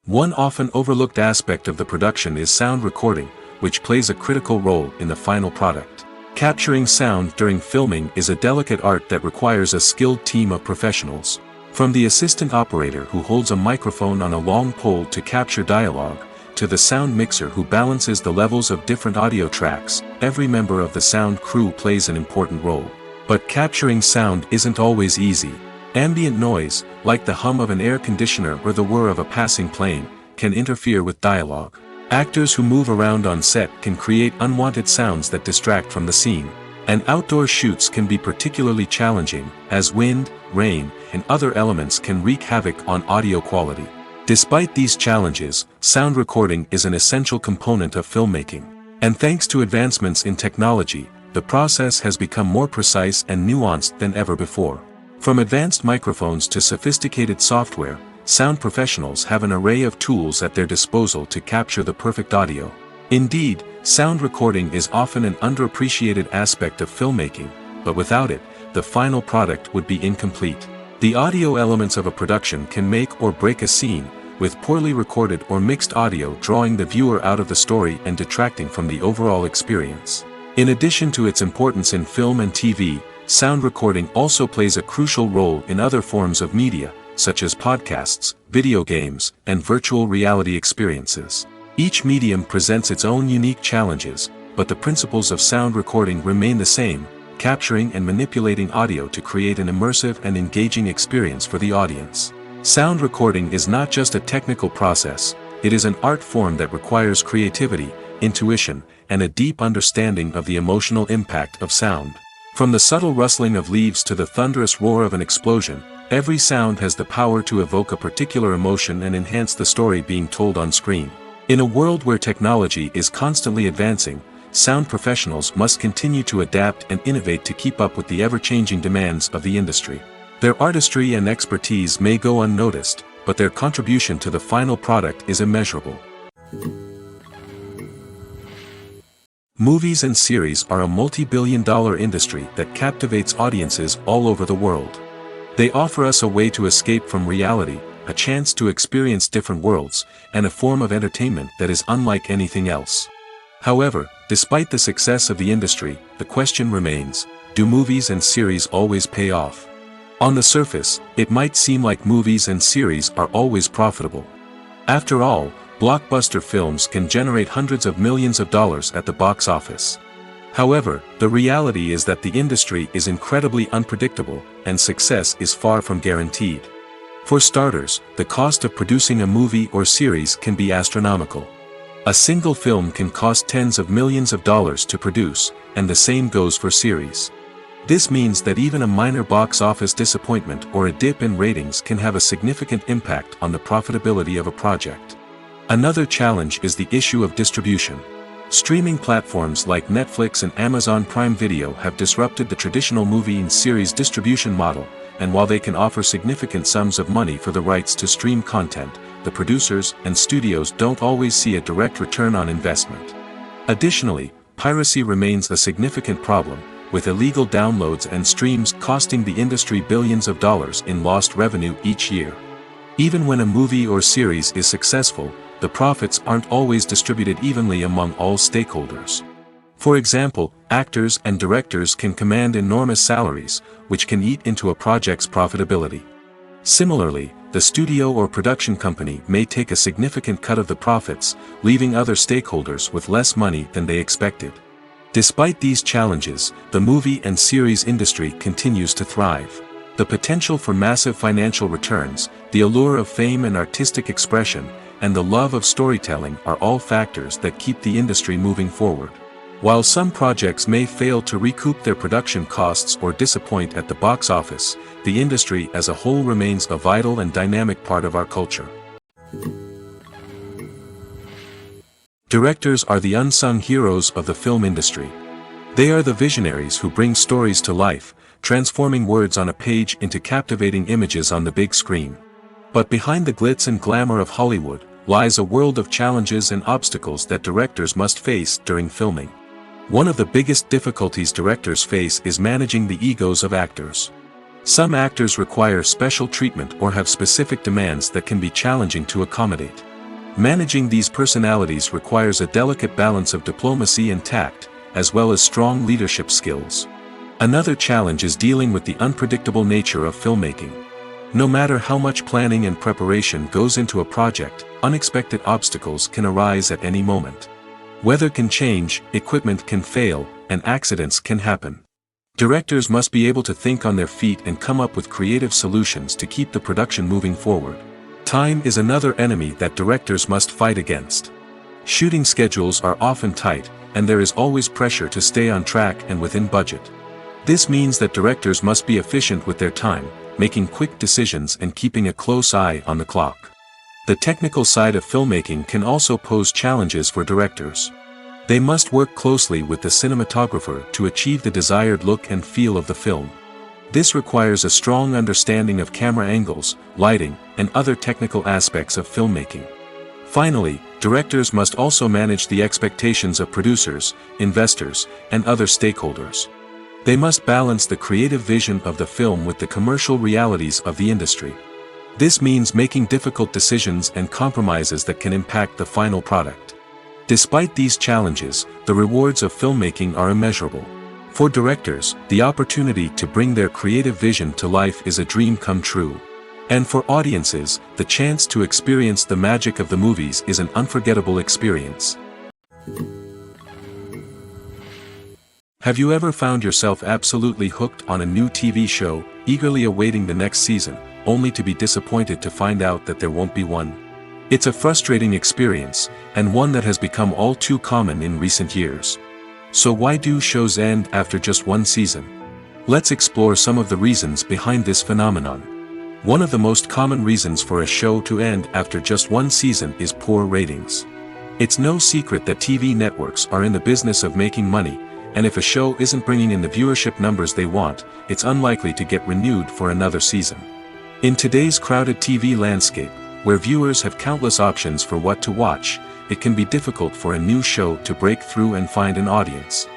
One often overlooked aspect of the production is sound recording, which plays a critical role in the final product. Capturing sound during filming is a delicate art that requires a skilled team of professionals. From the assistant operator who holds a microphone on a long pole to capture dialogue, to the sound mixer who balances the levels of different audio tracks, every member of the sound crew plays an important role. But capturing sound isn't always easy. Ambient noise, like the hum of an air conditioner or the whir of a passing plane, can interfere with dialogue. Actors who move around on set can create unwanted sounds that distract from the scene. And outdoor shoots can be particularly challenging, as wind, rain, and other elements can wreak havoc on audio quality. Despite these challenges, sound recording is an essential component of filmmaking. And thanks to advancements in technology, the process has become more precise and nuanced than ever before. From advanced microphones to sophisticated software, sound professionals have an array of tools at their disposal to capture the perfect audio. Indeed, sound recording is often an underappreciated aspect of filmmaking, but without it, the final product would be incomplete. The audio elements of a production can make or break a scene, with poorly recorded or mixed audio drawing the viewer out of the story and detracting from the overall experience. In addition to its importance in film and TV, sound recording also plays a crucial role in other forms of media, such as podcasts, video games, and virtual reality experiences. Each medium presents its own unique challenges, but the principles of sound recording remain the same: capturing and manipulating audio to create an immersive and engaging experience for the audience. Sound recording is not just a technical process, it is an art form that requires creativity, intuition, and a deep understanding of the emotional impact of sound. From the subtle rustling of leaves to the thunderous roar of an explosion, every sound has the power to evoke a particular emotion and enhance the story being told on screen. In a world where technology is constantly advancing, sound professionals must continue to adapt and innovate to keep up with the ever-changing demands of the industry. Their artistry and expertise may go unnoticed, but their contribution to the final product is immeasurable. Movies and series are a multi-billion-dollar industry that captivates audiences all over the world. They offer us a way to escape from reality, a chance to experience different worlds, and a form of entertainment that is unlike anything else. However, despite the success of the industry, the question remains, do movies and series always pay off? On the surface, it might seem like movies and series are always profitable. After all, blockbuster films can generate hundreds of millions of dollars at the box office. However, the reality is that the industry is incredibly unpredictable, and success is far from guaranteed. For starters, the cost of producing a movie or series can be astronomical. A single film can cost tens of millions of dollars to produce, and the same goes for series. This means that even a minor box office disappointment or a dip in ratings can have a significant impact on the profitability of a project. Another challenge is the issue of distribution. Streaming platforms like Netflix and Amazon Prime Video have disrupted the traditional movie and series distribution model, and while they can offer significant sums of money for the rights to stream content, the producers and studios don't always see a direct return on investment. Additionally, piracy remains a significant problem, with illegal downloads and streams costing the industry billions of dollars in lost revenue each year. Even when a movie or series is successful, the profits aren't always distributed evenly among all stakeholders. For example, actors and directors can command enormous salaries, which can eat into a project's profitability. Similarly, the studio or production company may take a significant cut of the profits, leaving other stakeholders with less money than they expected. Despite these challenges, the movie and series industry continues to thrive. The potential for massive financial returns, the allure of fame and artistic expression, and the love of storytelling are all factors that keep the industry moving forward. While some projects may fail to recoup their production costs or disappoint at the box office, the industry as a whole remains a vital and dynamic part of our culture. Directors are the unsung heroes of the film industry. They are the visionaries who bring stories to life, transforming words on a page into captivating images on the big screen. But behind the glitz and glamour of Hollywood, lies a world of challenges and obstacles that directors must face during filming. One of the biggest difficulties directors face is managing the egos of actors. Some actors require special treatment or have specific demands that can be challenging to accommodate. Managing these personalities requires a delicate balance of diplomacy and tact, as well as strong leadership skills. Another challenge is dealing with the unpredictable nature of filmmaking. No matter how much planning and preparation goes into a project, unexpected obstacles can arise at any moment. Weather can change, equipment can fail, and accidents can happen. Directors must be able to think on their feet and come up with creative solutions to keep the production moving forward. Time is another enemy that directors must fight against. Shooting schedules are often tight, and there is always pressure to stay on track and within budget. This means that directors must be efficient with their time, making quick decisions and keeping a close eye on the clock. The technical side of filmmaking can also pose challenges for directors. They must work closely with the cinematographer to achieve the desired look and feel of the film. This requires a strong understanding of camera angles, lighting, and other technical aspects of filmmaking. Finally, directors must also manage the expectations of producers, investors, and other stakeholders. They must balance the creative vision of the film with the commercial realities of the industry. This means making difficult decisions and compromises that can impact the final product. Despite these challenges, the rewards of filmmaking are immeasurable. For directors, the opportunity to bring their creative vision to life is a dream come true. And for audiences, the chance to experience the magic of the movies is an unforgettable experience. Have you ever found yourself absolutely hooked on a new TV show, eagerly awaiting the next season, only to be disappointed to find out that there won't be one? It's a frustrating experience, and one that has become all too common in recent years. So why do shows end after just one season? Let's explore some of the reasons behind this phenomenon. One of the most common reasons for a show to end after just one season is poor ratings. It's no secret that TV networks are in the business of making money, and if a show isn't bringing in the viewership numbers they want, it's unlikely to get renewed for another season. In today's crowded TV landscape, Where viewers have countless options for what to watch, it can be difficult for a new show to break through and find an audience.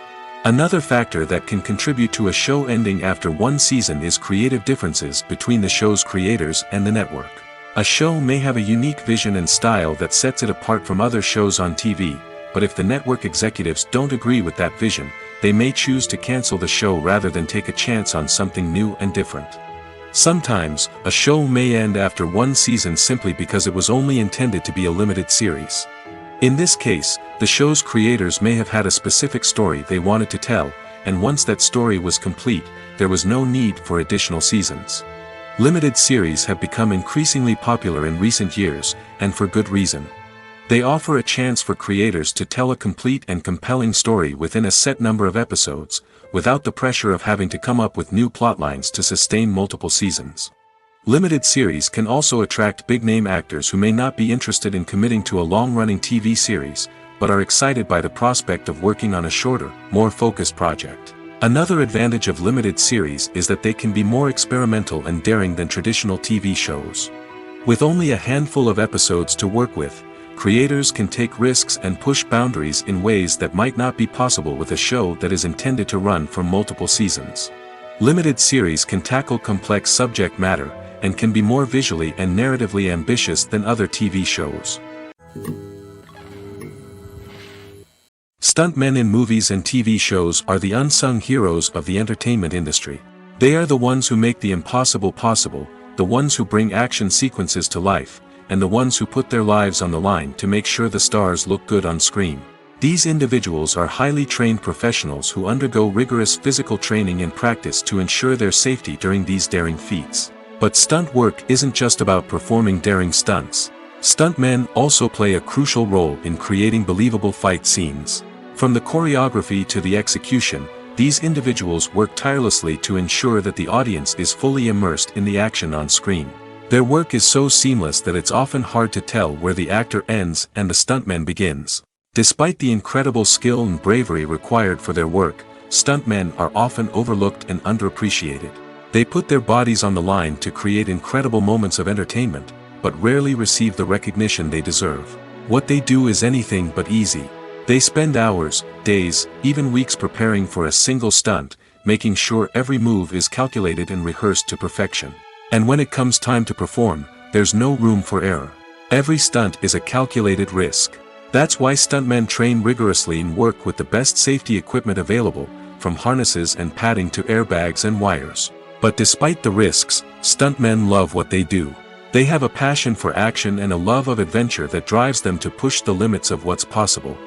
Another factor that can contribute to a show ending after one season is creative differences between the show's creators and the network. A show may have a unique vision and style that sets it apart from other shows on TV, but if the network executives don't agree with that vision, they may choose to cancel the show rather than take a chance on something new and different. Sometimes, a show may end after one season simply because it was only intended to be a limited series. In this case, the show's creators may have had a specific story they wanted to tell, and once that story was complete, there was no need for additional seasons. Limited series have become increasingly popular in recent years, and for good reason. They offer a chance for creators to tell a complete and compelling story within a set number of episodes, without the pressure of having to come up with new plotlines to sustain multiple seasons. Limited series can also attract big-name actors who may not be interested in committing to a long-running TV series, but are excited by the prospect of working on a shorter, more focused project. Another advantage of limited series is that they can be more experimental and daring than traditional TV shows. With only a handful of episodes to work with, creators can take risks and push boundaries in ways that might not be possible with a show that is intended to run for multiple seasons. Limited series can tackle complex subject matter, and can be more visually and narratively ambitious than other TV shows. Stuntmen in movies and TV shows are the unsung heroes of the entertainment industry. They are the ones who make the impossible possible, the ones who bring action sequences to life, and the ones who put their lives on the line to make sure the stars look good on screen. These individuals are highly trained professionals who undergo rigorous physical training and practice to ensure their safety during these daring feats. But stunt work isn't just about performing daring stunts. Stuntmen also play a crucial role in creating believable fight scenes. From the choreography to the execution, these individuals work tirelessly to ensure that the audience is fully immersed in the action on screen. Their work is so seamless that it's often hard to tell where the actor ends and the stuntman begins. Despite the incredible skill and bravery required for their work, stuntmen are often overlooked and underappreciated. They put their bodies on the line to create incredible moments of entertainment, but rarely receive the recognition they deserve. What they do is anything but easy. They spend hours, days, even weeks preparing for a single stunt, making sure every move is calculated and rehearsed to perfection. And when it comes time to perform, there's no room for error. Every stunt is a calculated risk. That's why stuntmen train rigorously and work with the best safety equipment available, from harnesses and padding to airbags and wires. But despite the risks, stuntmen love what they do. They have a passion for action and a love of adventure that drives them to push the limits of what's possible.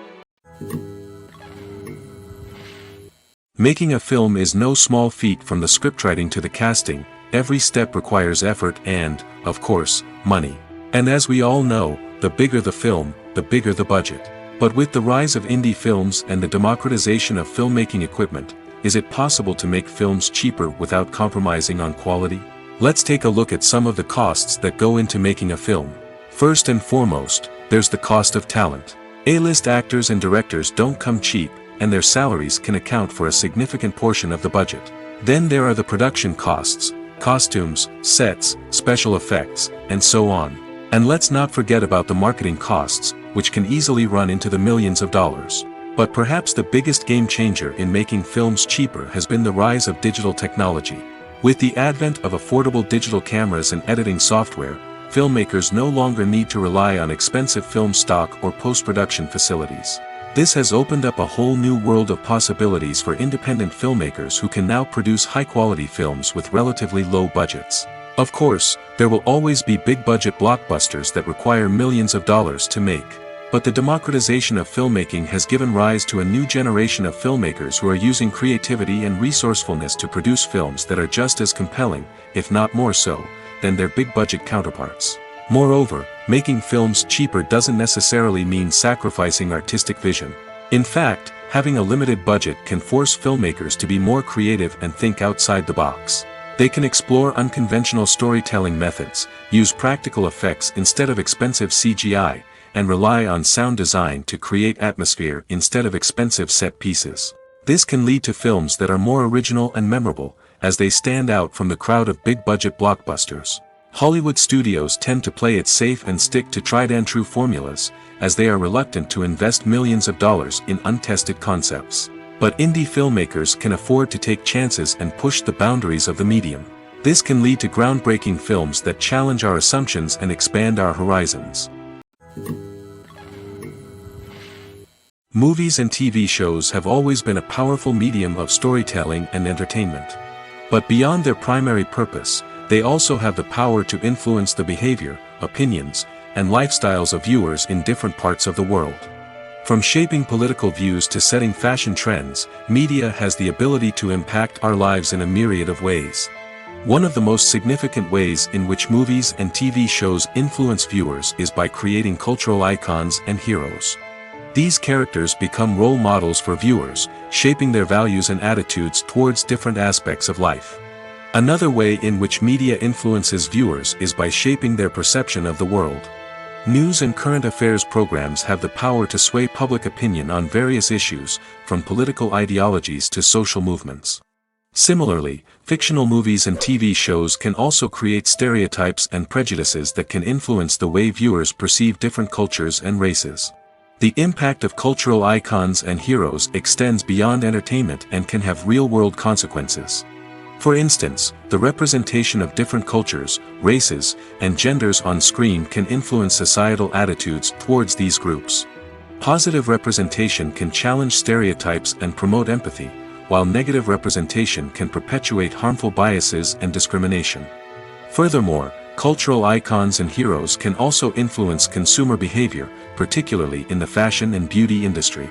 Making a film is no small feat. From the scriptwriting to the casting, every step requires effort and, of course, money. And as we all know, the bigger the film, the bigger the budget. But with the rise of indie films and the democratization of filmmaking equipment, is it possible to make films cheaper without compromising on quality? Let's take a look at some of the costs that go into making a film. First and foremost, there's the cost of talent. A-list actors and directors don't come cheap, and their salaries can account for a significant portion of the budget. Then there are the production costs, costumes, sets, special effects, and so on. And let's not forget about the marketing costs, which can easily run into the millions of dollars. But perhaps the biggest game changer in making films cheaper has been the rise of digital technology. With the advent of affordable digital cameras and editing software, filmmakers no longer need to rely on expensive film stock or post-production facilities. This has opened up a whole new world of possibilities for independent filmmakers who can now produce high-quality films with relatively low budgets. Of course, there will always be big-budget blockbusters that require millions of dollars to make. But the democratization of filmmaking has given rise to a new generation of filmmakers who are using creativity and resourcefulness to produce films that are just as compelling, if not more so, than their big-budget counterparts. Moreover, making films cheaper doesn't necessarily mean sacrificing artistic vision. In fact, having a limited budget can force filmmakers to be more creative and think outside the box. They can explore unconventional storytelling methods, use practical effects instead of expensive CGI, and rely on sound design to create atmosphere instead of expensive set pieces. This can lead to films that are more original and memorable, as they stand out from the crowd of big-budget blockbusters. Hollywood studios tend to play it safe and stick to tried-and-true formulas, as they are reluctant to invest millions of dollars in untested concepts. But indie filmmakers can afford to take chances and push the boundaries of the medium. This can lead to groundbreaking films that challenge our assumptions and expand our horizons. Movies and TV shows have always been a powerful medium of storytelling and entertainment. But beyond their primary purpose, they also have the power to influence the behavior, opinions, and lifestyles of viewers in different parts of the world. From shaping political views to setting fashion trends, media has the ability to impact our lives in a myriad of ways. One of the most significant ways in which movies and TV shows influence viewers is by creating cultural icons and heroes. These characters become role models for viewers, shaping their values and attitudes towards different aspects of life. Another way in which media influences viewers is by shaping their perception of the world. News and current affairs programs have the power to sway public opinion on various issues, from political ideologies to social movements. Similarly, fictional movies and TV shows can also create stereotypes and prejudices that can influence the way viewers perceive different cultures and races. The impact of cultural icons and heroes extends beyond entertainment and can have real-world consequences. For instance, the representation of different cultures, races, and genders on screen can influence societal attitudes towards these groups. Positive representation can challenge stereotypes and promote empathy, while negative representation can perpetuate harmful biases and discrimination. Furthermore, cultural icons and heroes can also influence consumer behavior, particularly in the fashion and beauty industry.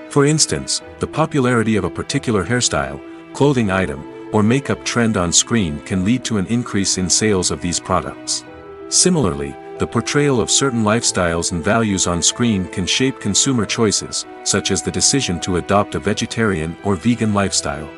For instance, the popularity of a particular hairstyle, clothing item, or makeup trend on screen can lead to an increase in sales of these products. Similarly, the portrayal of certain lifestyles and values on screen can shape consumer choices, such as the decision to adopt a vegetarian or vegan lifestyle.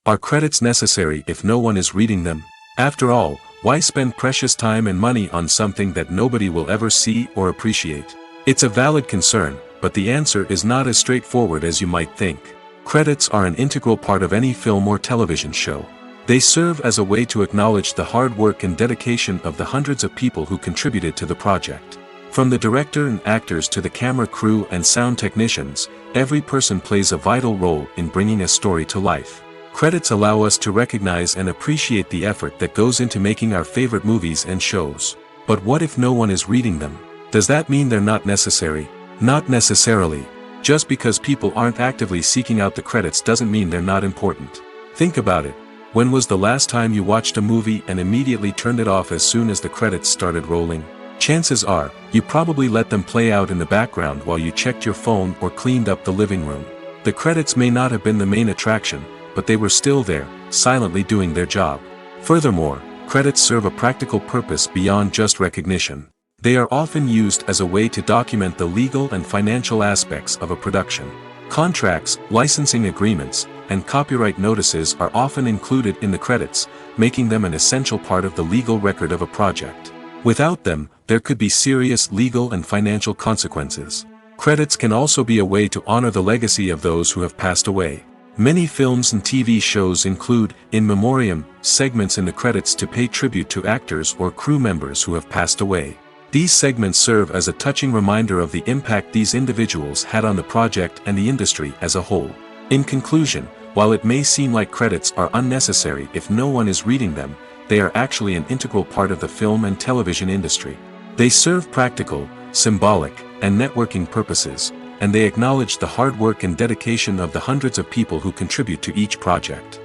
Are credits necessary if no one is reading them? After all, why spend precious time and money on something that nobody will ever see or appreciate? It's a valid concern, but the answer is not as straightforward as you might think. Credits are an integral part of any film or television show. They serve as a way to acknowledge the hard work and dedication of the hundreds of people who contributed to the project. From the director and actors to the camera crew and sound technicians, every person plays a vital role in bringing a story to life. Credits allow us to recognize and appreciate the effort that goes into making our favorite movies and shows. But what if no one is reading them? Does that mean they're not necessary? Not necessarily. Just because people aren't actively seeking out the credits doesn't mean they're not important. Think about it. When was the last time you watched a movie and immediately turned it off as soon as the credits started rolling? Chances are, you probably let them play out in the background while you checked your phone or cleaned up the living room. The credits may not have been the main attraction, but they were still there, silently doing their job. Furthermore, credits serve a practical purpose beyond just recognition. They are often used as a way to document the legal and financial aspects of a production. Contracts, licensing agreements, and copyright notices are often included in the credits, making them an essential part of the legal record of a project. Without them, there could be serious legal and financial consequences. Credits can also be a way to honor the legacy of those who have passed away. Many films and TV shows include, in memoriam, segments in the credits to pay tribute to actors or crew members who have passed away. These segments serve as a touching reminder of the impact these individuals had on the project and the industry as a whole. In conclusion, while it may seem like credits are unnecessary if no one is reading them, they are actually an integral part of the film and television industry. They serve practical, symbolic, and networking purposes, and they acknowledge the hard work and dedication of the hundreds of people who contribute to each project.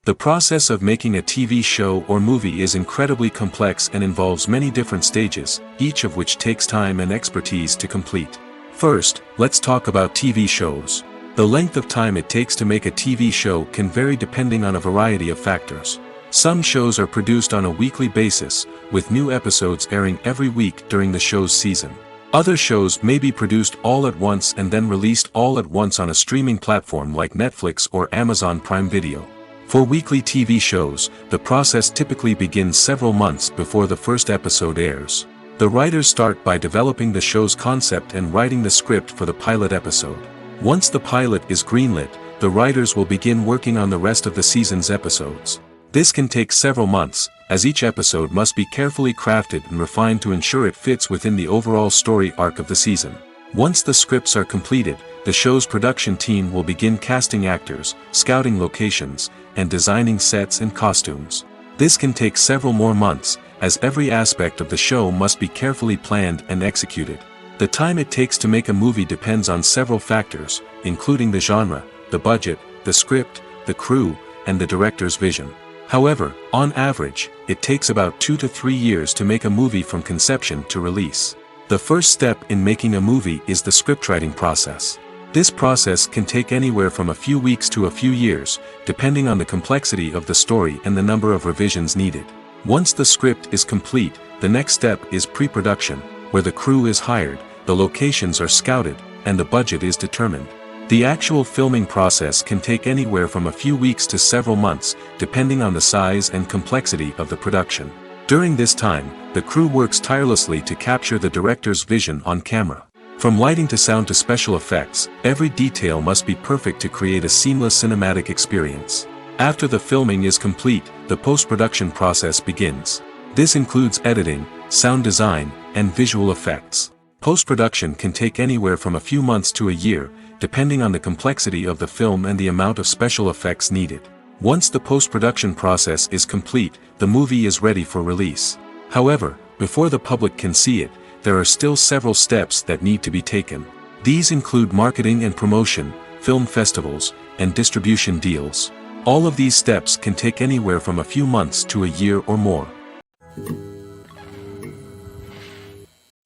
The process of making a TV show or movie is incredibly complex and involves many different stages, each of which takes time and expertise to complete. First, let's talk about TV shows. The length of time it takes to make a TV show can vary depending on a variety of factors. Some shows are produced on a weekly basis, with new episodes airing every week during the show's season. Other shows may be produced all at once and then released all at once on a streaming platform like Netflix or Amazon Prime Video. For weekly TV shows, the process typically begins several months before the first episode airs. The writers start by developing the show's concept and writing the script for the pilot episode. Once the pilot is greenlit, the writers will begin working on the rest of the season's episodes. This can take several months, as each episode must be carefully crafted and refined to ensure it fits within the overall story arc of the season. Once the scripts are completed, the show's production team will begin casting actors, scouting locations, and designing sets and costumes. This can take several more months, as every aspect of the show must be carefully planned and executed. The time it takes to make a movie depends on several factors, including the genre, the budget, the script, the crew, and the director's vision. However, on average, it takes about 2 to 3 years to make a movie from conception to release. The first step in making a movie is the scriptwriting process. This process can take anywhere from a few weeks to a few years, depending on the complexity of the story and the number of revisions needed. Once the script is complete, the next step is pre-production, where the crew is hired, the locations are scouted, and the budget is determined. The actual filming process can take anywhere from a few weeks to several months, depending on the size and complexity of the production. During this time, the crew works tirelessly to capture the director's vision on camera. From lighting to sound to special effects, every detail must be perfect to create a seamless cinematic experience. After the filming is complete, the post-production process begins. This includes editing, sound design, and visual effects. Post-production can take anywhere from a few months to a year, depending on the complexity of the film and the amount of special effects needed. Once the post-production process is complete, the movie is ready for release. However, before the public can see it, there are still several steps that need to be taken. These include marketing and promotion, film festivals, and distribution deals. All of these steps can take anywhere from a few months to a year or more.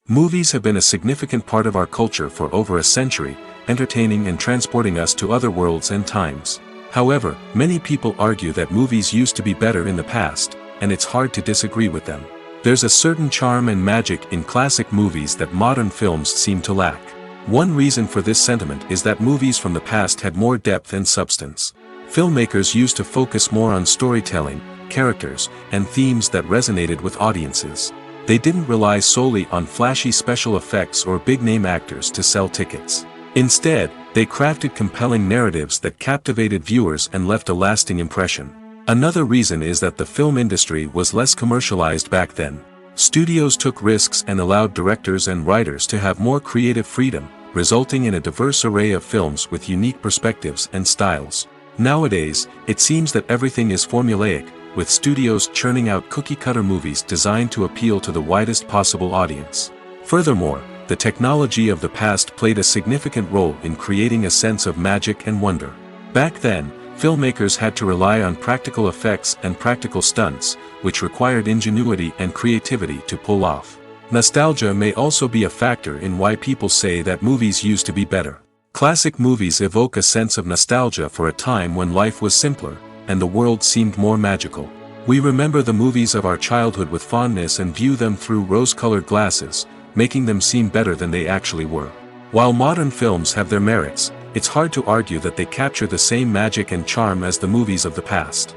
Movies have been a significant part of our culture for over a century, entertaining and transporting us to other worlds and times. However, many people argue that movies used to be better in the past, and it's hard to disagree with them. There's a certain charm and magic in classic movies that modern films seem to lack. One reason for this sentiment is that movies from the past had more depth and substance. Filmmakers used to focus more on storytelling, characters, and themes that resonated with audiences. They didn't rely solely on flashy special effects or big-name actors to sell tickets. Instead, they crafted compelling narratives that captivated viewers and left a lasting impression. Another reason is that the film industry was less commercialized back then. Studios took risks and allowed directors and writers to have more creative freedom, resulting in a diverse array of films with unique perspectives and styles. Nowadays, it seems that everything is formulaic, with studios churning out cookie-cutter movies designed to appeal to the widest possible audience. Furthermore, the technology of the past played a significant role in creating a sense of magic and wonder. Back then, filmmakers had to rely on practical effects and practical stunts, which required ingenuity and creativity to pull off. Nostalgia may also be a factor in why people say that movies used to be better. Classic movies evoke a sense of nostalgia for a time when life was simpler, and the world seemed more magical. We remember the movies of our childhood with fondness and view them through rose-colored glasses, making them seem better than they actually were. While modern films have their merits, it's hard to argue that they capture the same magic and charm as the movies of the past.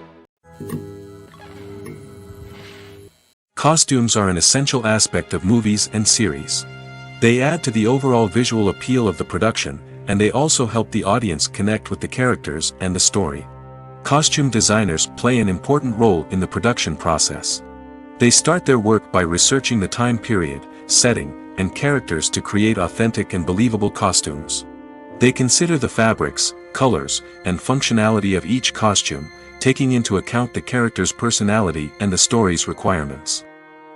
Costumes are an essential aspect of movies and series. They add to the overall visual appeal of the production, and they also help the audience connect with the characters and the story. Costume designers play an important role in the production process. They start their work by researching the time period, setting, and characters to create authentic and believable costumes. They consider the fabrics, colors, and functionality of each costume, taking into account the character's personality and the story's requirements.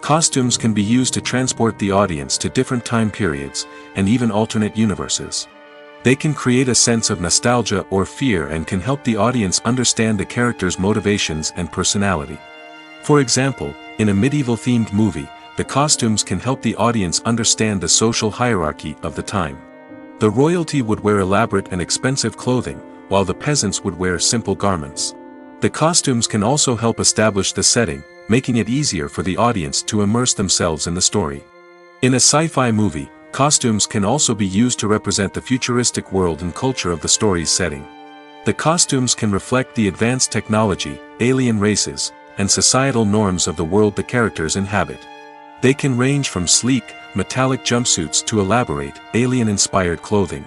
Costumes can be used to transport the audience to different time periods, and even alternate universes. They can create a sense of nostalgia or fear and can help the audience understand the character's motivations and personality. For example, in a medieval-themed movie, the costumes can help the audience understand the social hierarchy of the time. The royalty would wear elaborate and expensive clothing, while the peasants would wear simple garments. The costumes can also help establish the setting, making it easier for the audience to immerse themselves in the story. In a sci-fi movie, costumes can also be used to represent the futuristic world and culture of the story's setting. The costumes can reflect the advanced technology, alien races, and societal norms of the world the characters inhabit. They can range from sleek, metallic jumpsuits to elaborate, alien-inspired clothing.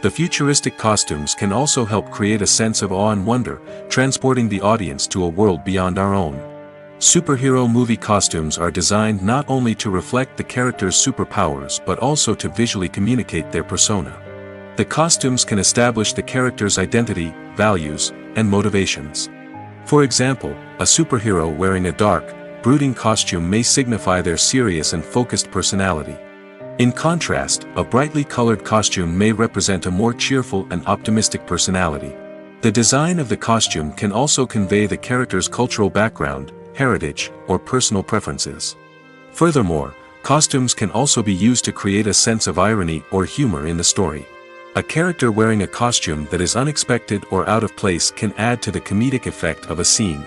The futuristic costumes can also help create a sense of awe and wonder, transporting the audience to a world beyond our own. Superhero movie costumes are designed not only to reflect the character's superpowers but also to visually communicate their persona. The costumes can establish the character's identity, values, and motivations. For example, a superhero wearing a dark, brooding costume may signify their serious and focused personality. In contrast, a brightly colored costume may represent a more cheerful and optimistic personality. The design of the costume can also convey the character's cultural background, heritage, or personal preferences. Furthermore, costumes can also be used to create a sense of irony or humor in the story. A character wearing a costume that is unexpected or out of place can add to the comedic effect of a scene.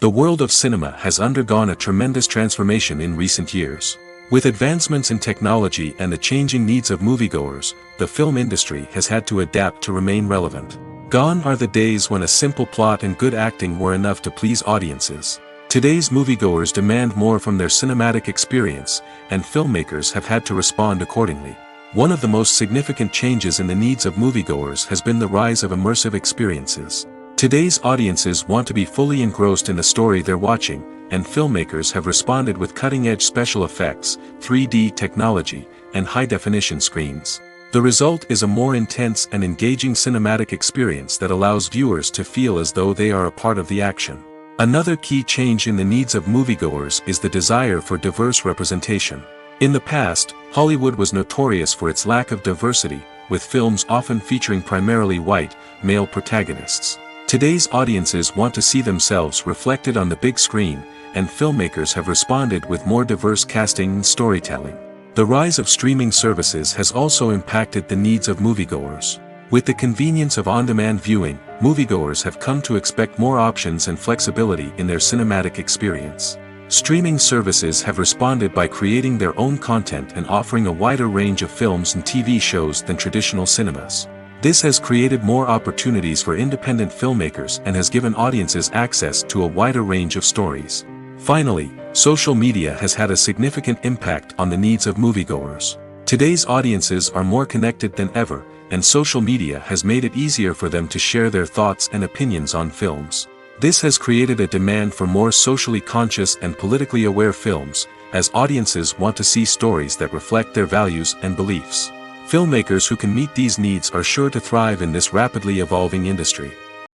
The world of cinema has undergone a tremendous transformation in recent years. With advancements in technology and the changing needs of moviegoers, the film industry has had to adapt to remain relevant. Gone are the days when a simple plot and good acting were enough to please audiences. Today's moviegoers demand more from their cinematic experience, and filmmakers have had to respond accordingly. One of the most significant changes in the needs of moviegoers has been the rise of immersive experiences. Today's audiences want to be fully engrossed in the story they're watching, and filmmakers have responded with cutting-edge special effects, 3D technology, and high-definition screens. The result is a more intense and engaging cinematic experience that allows viewers to feel as though they are a part of the action. Another key change in the needs of moviegoers is the desire for diverse representation. In the past, Hollywood was notorious for its lack of diversity, with films often featuring primarily white, male protagonists. Today's audiences want to see themselves reflected on the big screen, and filmmakers have responded with more diverse casting and storytelling. The rise of streaming services has also impacted the needs of moviegoers. With the convenience of on-demand viewing, moviegoers have come to expect more options and flexibility in their cinematic experience. Streaming services have responded by creating their own content and offering a wider range of films and TV shows than traditional cinemas. This has created more opportunities for independent filmmakers and has given audiences access to a wider range of stories. Finally, social media has had a significant impact on the needs of moviegoers. Today's audiences are more connected than ever, and social media has made it easier for them to share their thoughts and opinions on films. This has created a demand for more socially conscious and politically aware films, as audiences want to see stories that reflect their values and beliefs. Filmmakers who can meet these needs are sure to thrive in this rapidly evolving industry.